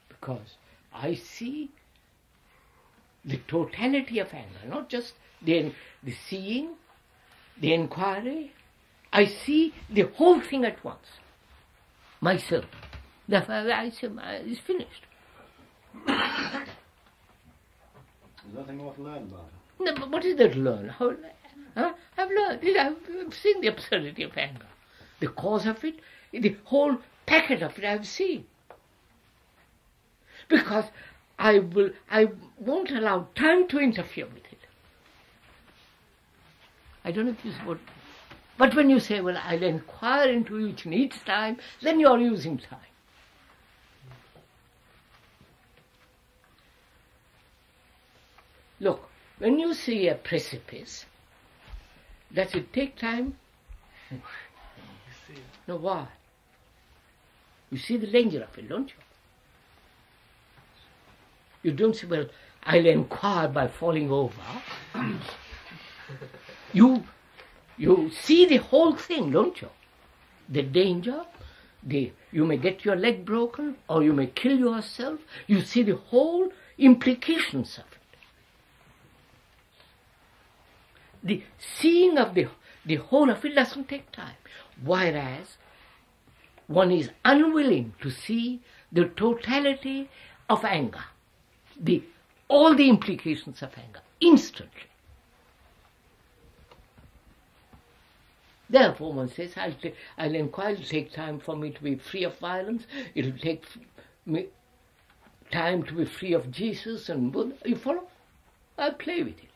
Because I see the totality of anger, not just the seeing, the inquiry. I see the whole thing at once. Myself. Therefore I say, it's finished. There's nothing more to learn about it. No, but what is there to learn? I've learned it. I've seen the absurdity of anger. The cause of it, the whole packet of it I've seen. Because I won't allow time to interfere with it. I don't know if you see what... But when you say, well, I'll inquire into each needs time, then you're using time. Look, when you see a precipice, does it take time? No, why? You see the danger of it, don't you? You don't say, well, I'll inquire by falling over. You see the whole thing, don't you? The danger, you may get your leg broken or you may kill yourself. You see the whole implications of it. The seeing of the whole of it doesn't take time. Whereas one is unwilling to see the totality of anger, all the implications of anger, instantly. Therefore, one says, I'll inquire, it'll take time for me to be free of violence, it'll take me time to be free of Jesus and Buddha. You follow? I'll play with it.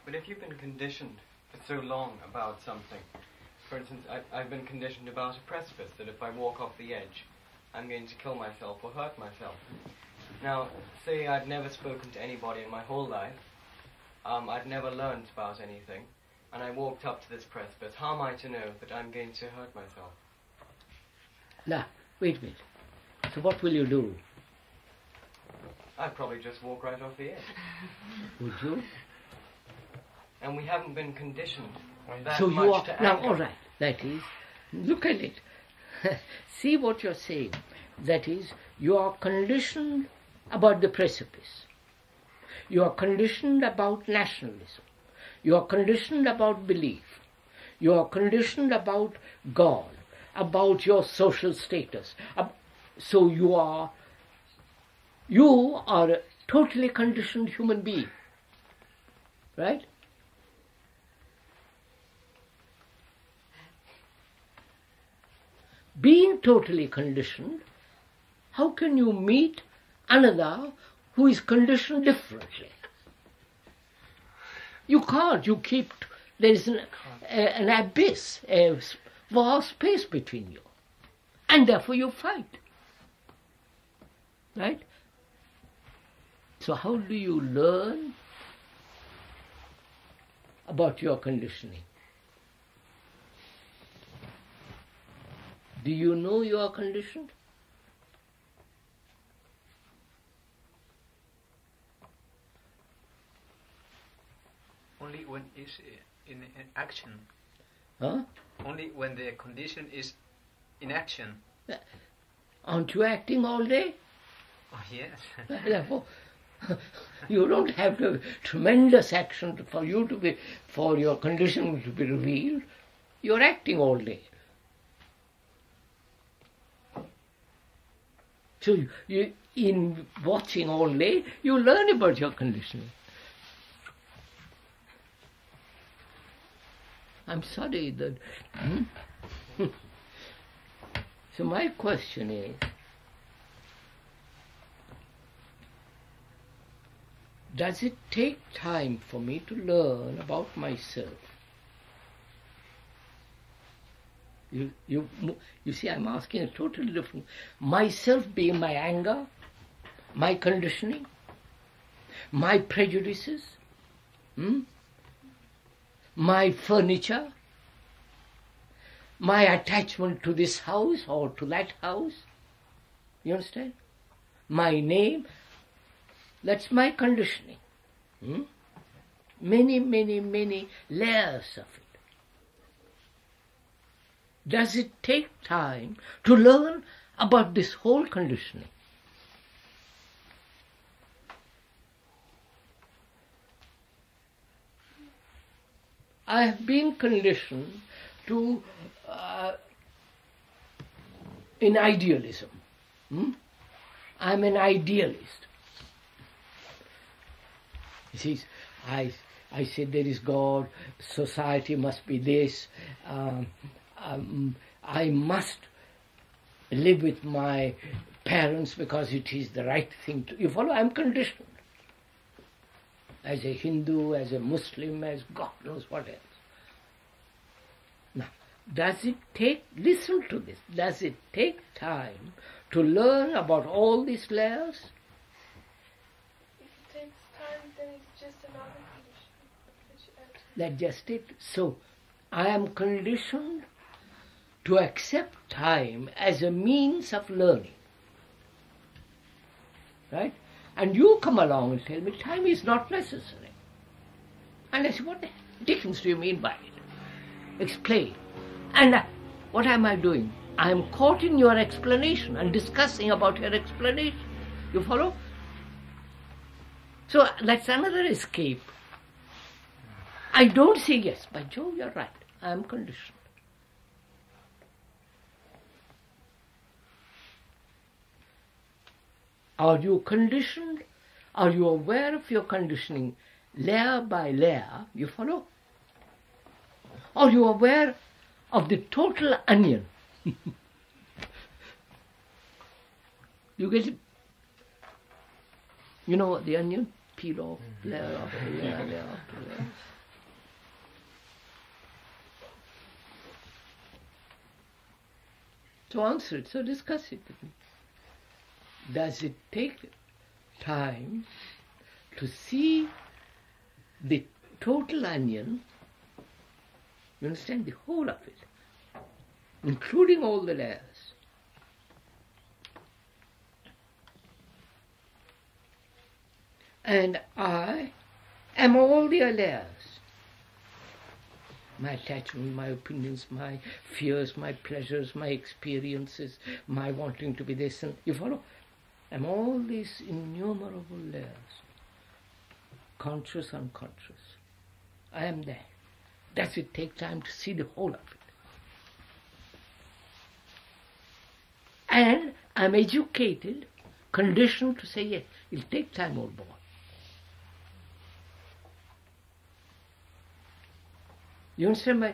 But if you've been conditioned for so long about something, for instance, I've been conditioned about a precipice, that if I walk off the edge, I'm going to kill myself or hurt myself. Now, say I'd never spoken to anybody in my whole life, I'd never learned about anything, and I walked up to this precipice. How am I to know that I'm going to hurt myself? Now, wait a minute. So what will you do? I'd probably just walk right off the edge. Would you? And we haven't been conditioned that so much you are, to now, anger. all right, that is, look at it. See what you're saying. That is, you are conditioned about the precipice. You are conditioned about nationalism. You are conditioned about belief. You are conditioned about God, about your social status. So you are a totally conditioned human being. Right? Being totally conditioned, how can you meet another who is conditioned differently? You can't. You keep. There is an abyss, a vast space between you, and therefore you fight. Right? So how do you learn about your conditioning? Do you know you are conditioned? Only when it's in action. Huh? Only when the condition is in action. Aren't you acting all day? Oh, yes. Therefore, you don't have to tremendous action for your condition to be revealed. You're acting all day. So you, in watching all day, you learn about your conditioning. I'm sorry that... So my question is, does it take time for me to learn about myself? You see, I'm asking a totally different... Myself being my anger, my conditioning, my prejudices, my furniture, my attachment to this house or to that house. You understand? My name, that's my conditioning. Many, many, many layers of it. Does it take time to learn about this whole conditioning? I have been conditioned to in idealism. I'm an idealist. He says, I said there is God, society must be this, I must live with my parents because it is the right thing to... You follow? I'm conditioned. As a Hindu, as a Muslim, as God knows what else. Now, does it take... Listen to this. Does it take time to learn about all these layers? If it takes time, then it's just another condition that you add to. That's just it. So, I am conditioned to accept time as a means of learning. Right? And you come along and tell me time is not necessary. And I say, what the dickens do you mean by it? Explain. And what am I doing? I am caught in your explanation and discussing about your explanation. You follow? So that's another escape. I don't say yes, by Jove, you're right. I am conditioned. Are you conditioned? Are you aware of your conditioning layer by layer? You follow? Are you aware of the total onion? You get it? You know what the onion? Peel off layer after layer, layer after layer. So answer it, so discuss it with me. Does it take time to see the total onion, you understand, the whole of it, including all the layers? And I am all the layers. My attachment, my opinions, my fears, my pleasures, my experiences, my wanting to be this, and you follow? I'm all these innumerable layers. Conscious, unconscious. I am there. Does it take time to see the whole of it? And I'm educated, conditioned to say, yes, it'll take time, old boy. You understand my...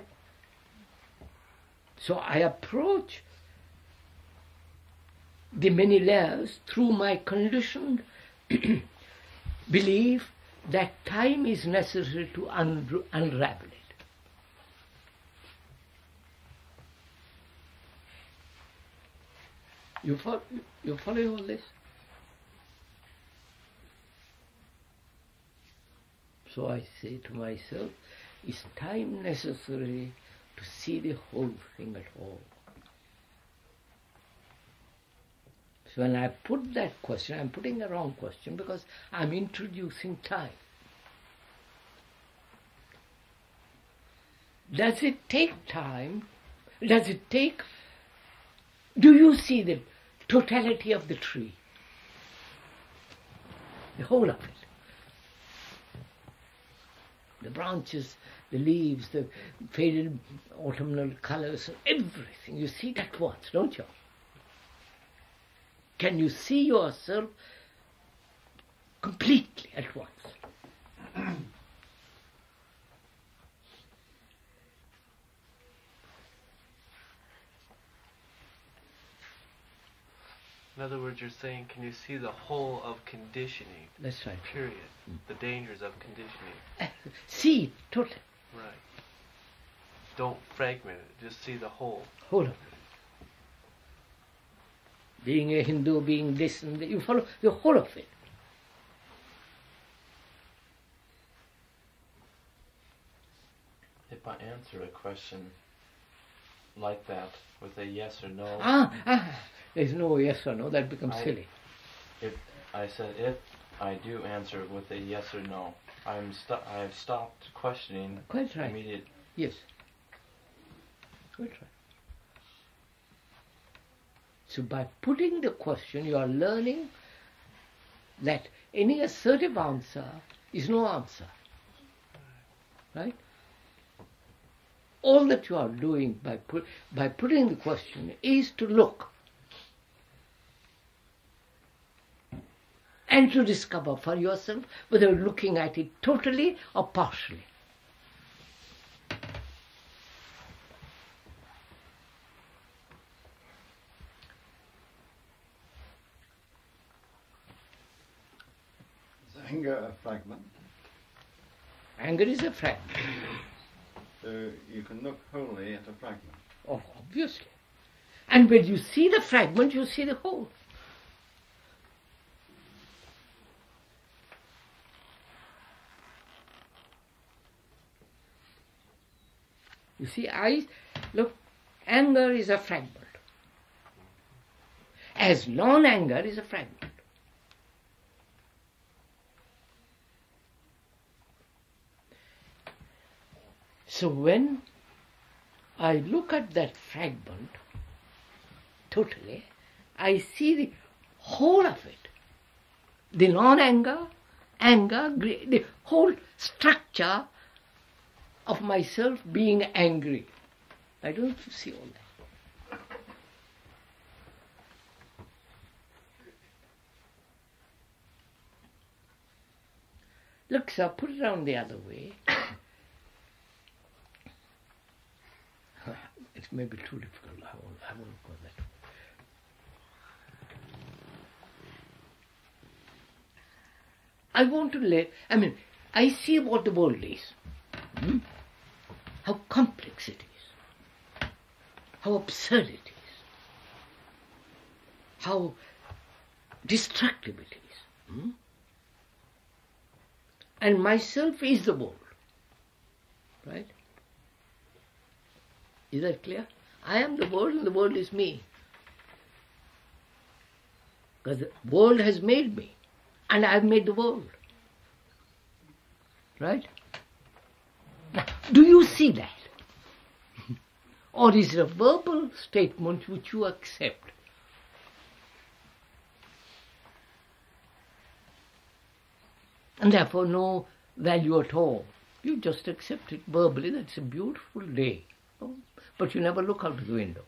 So I approach the many layers through my conditioned belief that time is necessary to unravel it. You follow all this? So I say to myself, is time necessary to see the whole thing at all? So when I put that question, I'm putting the wrong question because I'm introducing time. Does it take time? Does it take... Do you see the totality of the tree? The whole of it. The branches, the leaves, the faded autumnal colors, everything. You see it at once, don't you? Can you see yourself completely at once? In other words, you're saying, can you see the whole of conditioning? That's right. Period. The dangers of conditioning. See it totally. Right. Don't fragment it. Just see the whole. Whole of it. Being a Hindu, being this and that, you follow the whole of it. If I answer a question like that with a yes or no... There's no yes or no, that becomes silly. If I do answer with a yes or no, I have stopped questioning. Quite right. Immediate. Yes. Quite right. So by putting the question, you are learning that any assertive answer is no answer. Right? All that you are doing by putting the question is to look and to discover for yourself whether you're looking at it totally or partially. Is anger a fragment? Anger is a fragment. So you can look wholly at a fragment. Oh, obviously. And when you see the fragment, you see the whole. You see, look, anger is a fragment. As non-anger is a fragment. So when I look at that fragment totally, I see the whole of it. The non-anger, anger, the whole structure of myself being angry. I don't see all that. Look, sir, put it on the other way. It may be too difficult. I won't go that way. I want to live. I see what the world is. How complex it is. How absurd it is. How destructive it is. And myself is the world. Right? Is that clear? I am the world and the world is me. Because the world has made me. And I have made the world. Right? Now, do you see that? Or is it a verbal statement which you accept? And therefore no value at all. You just accept it verbally, that's a beautiful day. But you never look out of the window.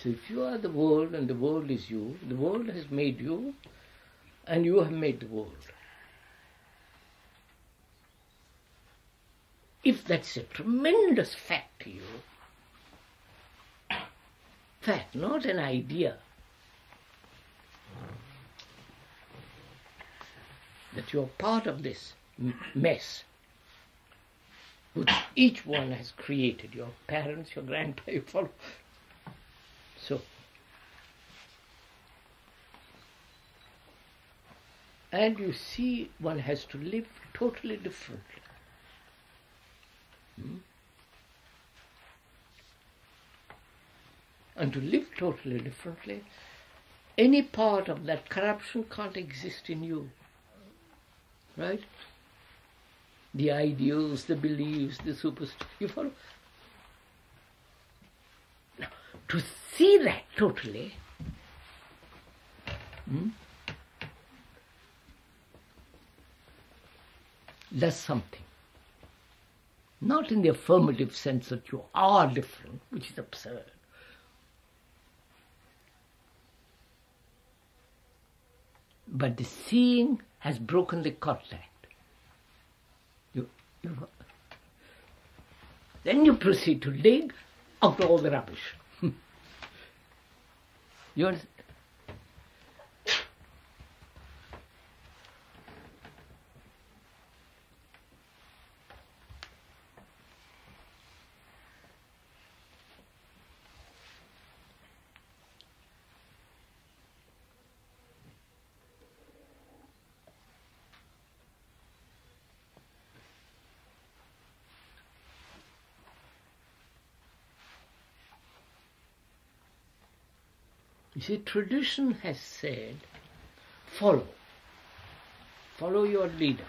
So if you are the world and the world is you, the world has made you and you have made the world. If that's a tremendous fact to you, fact, not an idea, that you're part of this mess which each one has created, your parents, your grandpa, you follow. So, and you see one has to live totally differently. And to live totally differently, any part of that corruption can't exist in you. Right? The ideals, the beliefs, the superstitions, you follow? Now, to see that totally, does something. Not in the affirmative sense that you are different, which is absurd. But the seeing has broken the contact. Then you proceed to dig out all the rubbish. You understand? You see, tradition has said, follow your leader,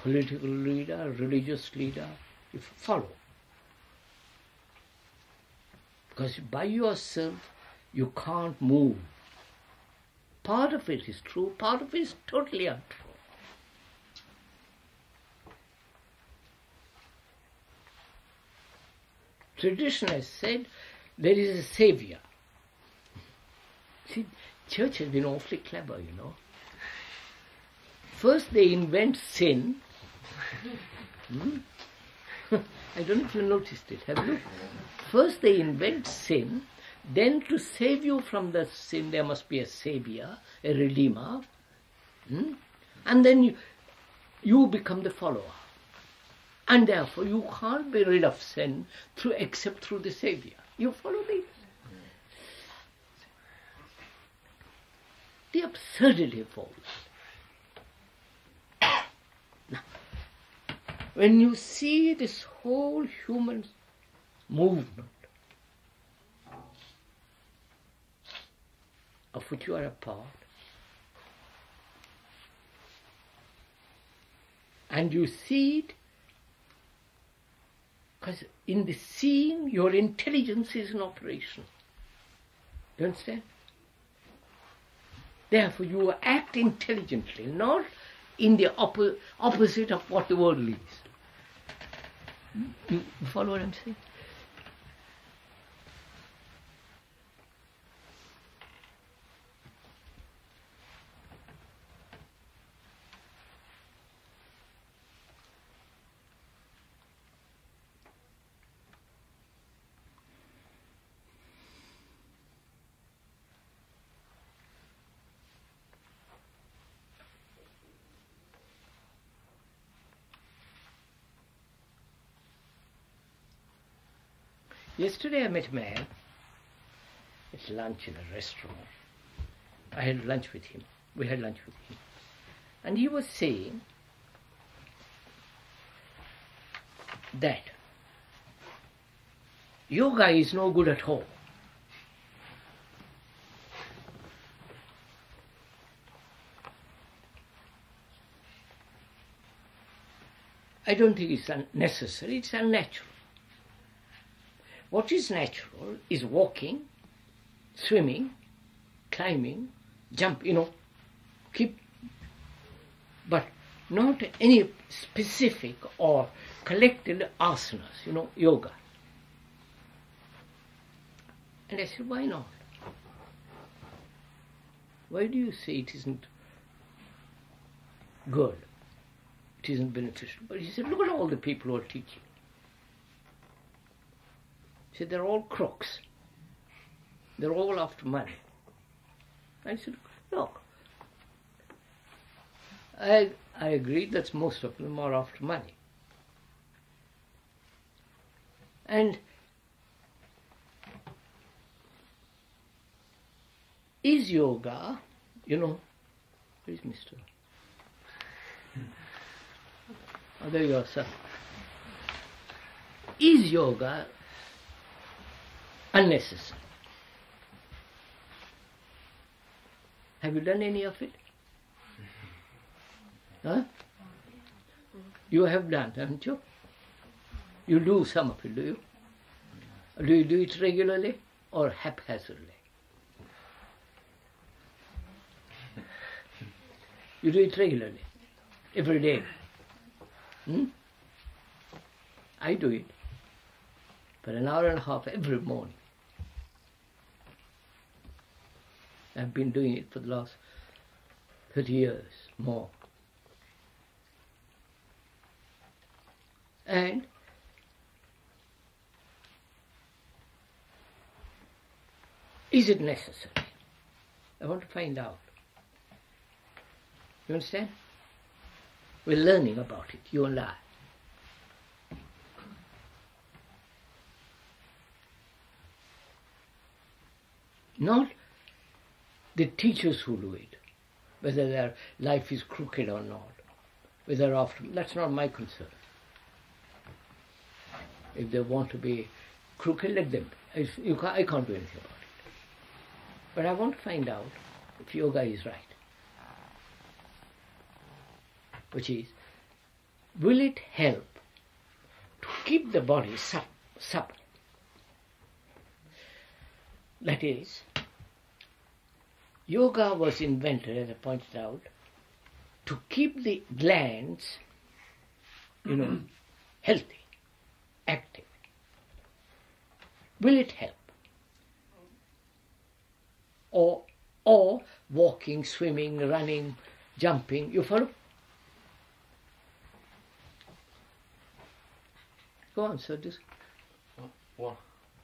political leader, religious leader, you follow. Because by yourself you can't move. Part of it is true, part of it is totally untrue. Tradition has said there is a savior. See, church has been awfully clever, you know. First they invent sin. I don't know if you noticed it, have you? First they invent sin, then to save you from the sin there must be a savior, a redeemer, and then you become the follower. And therefore you can't be rid of sin except through the savior. You follow me? The absurdity of all that. when you see this whole human movement of which you are a part, and you see it, because in the seeing your intelligence is in operation. You understand? Therefore you act intelligently, not in the opposite of what the world is. You follow what I'm saying? Yesterday I met a man at lunch in a restaurant. I had lunch with him. We had lunch with him. And he was saying that yoga is no good at all. I don't think it's unnecessary, it's unnatural. What is natural is walking, swimming, climbing, jump, but not any specific or collected asanas, yoga. And I said, why not? Why do you say it isn't good? It isn't beneficial? But he said, look at all the people who are teaching. He said, they're all crooks. They're all after money. I said, look, I agree that most of them are after money. And is yoga, where's Mr.? Oh, there you are, sir. Is yoga unnecessary? Have you done any of it? Huh? You have done, haven't you? You do some of it, do you? Do you do it regularly or haphazardly? You do it regularly, every day. I do it for an hour and a half every morning. I've been doing it for the last 30 years, more. And is it necessary? I want to find out. You understand? We're learning about it, you and I. Not the teachers who do it, whether their life is crooked or not, whether after, that's not my concern. If they want to be crooked, let them be. I can't do anything about it. But I want to find out if yoga is right. Which is, will it help to keep the body supple? That is, yoga was invented, as I pointed out, to keep the glands, healthy, active. Will it help? Or walking, swimming, running, jumping, you follow? Go on, sir. Well,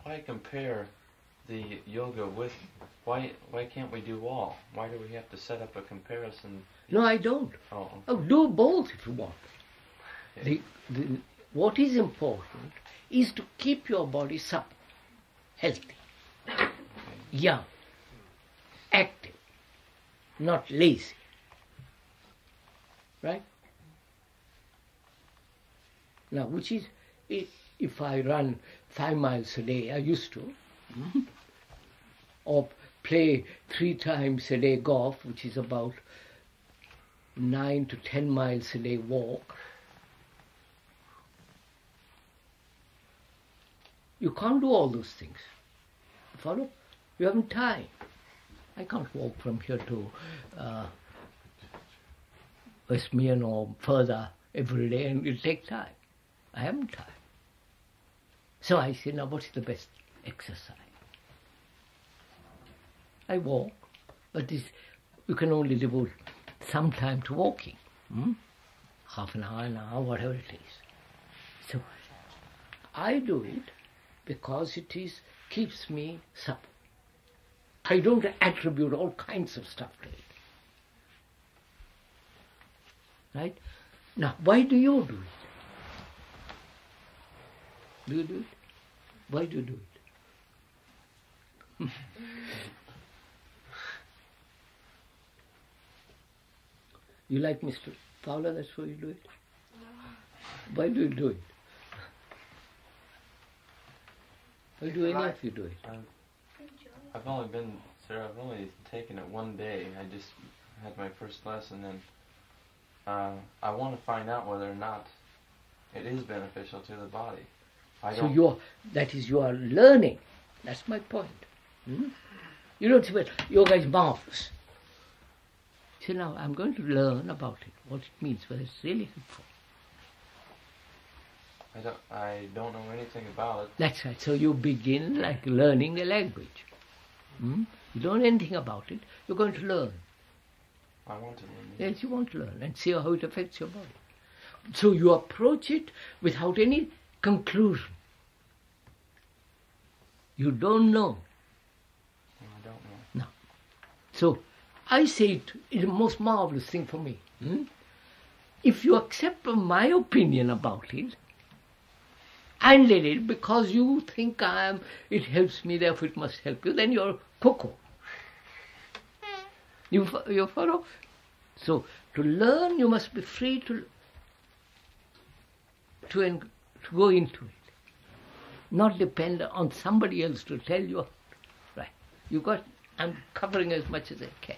why compare the yoga with, why can't we do all? Why do we have to set up a comparison? No, I don't. Oh, do both if you want. Okay. What is important is to keep your body supple, healthy, young, active, not lazy. Right? Now, which is, if I run 5 miles a day, I used to, or play 3 times a day golf, which is about 9 to 10 miles a day walk, you can't do all those things. Follow? You haven't time. I can't walk from here to Westmead or further every day, and it'll take time. I haven't time. So I say, now what's the best exercise? I walk, but you can only devote some time to walking. Half an hour, whatever it is. So I do it because it keeps me supple. I don't attribute all kinds of stuff to it. Right? Now, why do you do it? Do you do it? Why do you do it? You like Mr. Fowler, that's why you do it? Why do you do it? Why do any of you do it? I've only taken it one day. I just had my first lesson, and I want to find out whether or not it is beneficial to the body. You are learning. That's my point. You don't say, well, yoga is marvelous. So now I'm going to learn about it, what it means, whether it's really helpful. I don't know anything about it. That's right. So you begin like learning a language. You don't know anything about it. You're going to learn. I want to learn. Yes, you want to learn and see how it affects your body. So you approach it without any conclusion. You don't know. I don't know. No. So I say it's the most marvelous thing for me. If you accept my opinion about it, and let it because you think it helps me, therefore it must help you, then you're cuckoo. You follow? So to learn, you must be free to go into it, not depend on somebody else to tell you. Right? I'm covering as much as I can.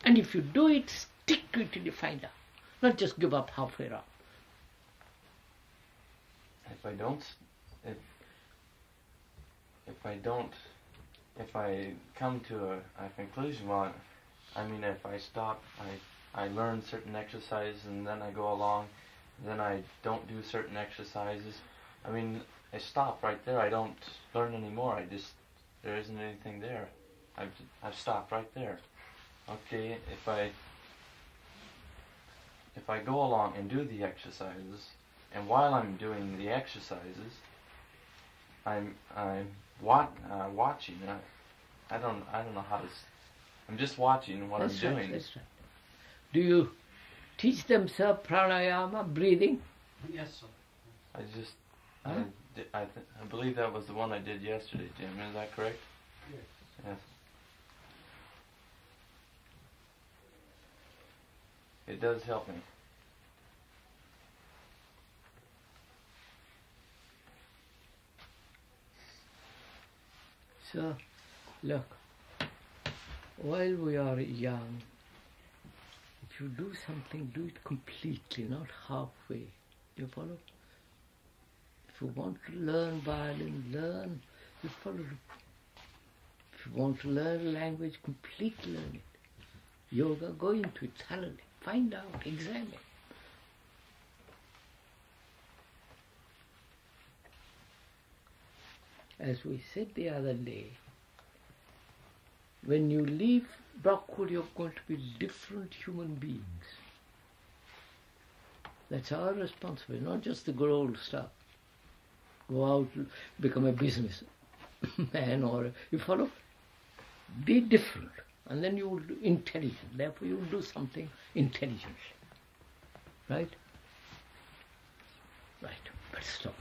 And if you do it, stick to it till you find out. Not just give up halfway around. If I come to a conclusion, if I stop, I learn certain exercises and then I go along, then I don't do certain exercises. I stop right there. I don't learn anymore. There isn't anything there. I've stopped right there. Okay, if I go along and do the exercises, and while I'm doing the exercises, I'm watching. I don't know how to. I'm just watching what I'm doing. That's right. Do you teach them, sir, pranayama, breathing? Yes, sir. I believe that was the one I did yesterday, Jim. Is that correct? Yes. Yes. It does help me. So, look, while we are young, if you do something, do it completely, not halfway. You follow? If you want to learn violin, learn. You follow. If you want to learn a language, completely learn it. Yoga, go into it thoroughly. Find out, examine. As we said the other day, when you leave Brockwood, you're going to be different human beings. That's our responsibility, not just the good old stuff. Go out, become a businessman, or you follow. Be different. And then you will do intelligent. Therefore you will do something intelligently. Right? Right. But stop.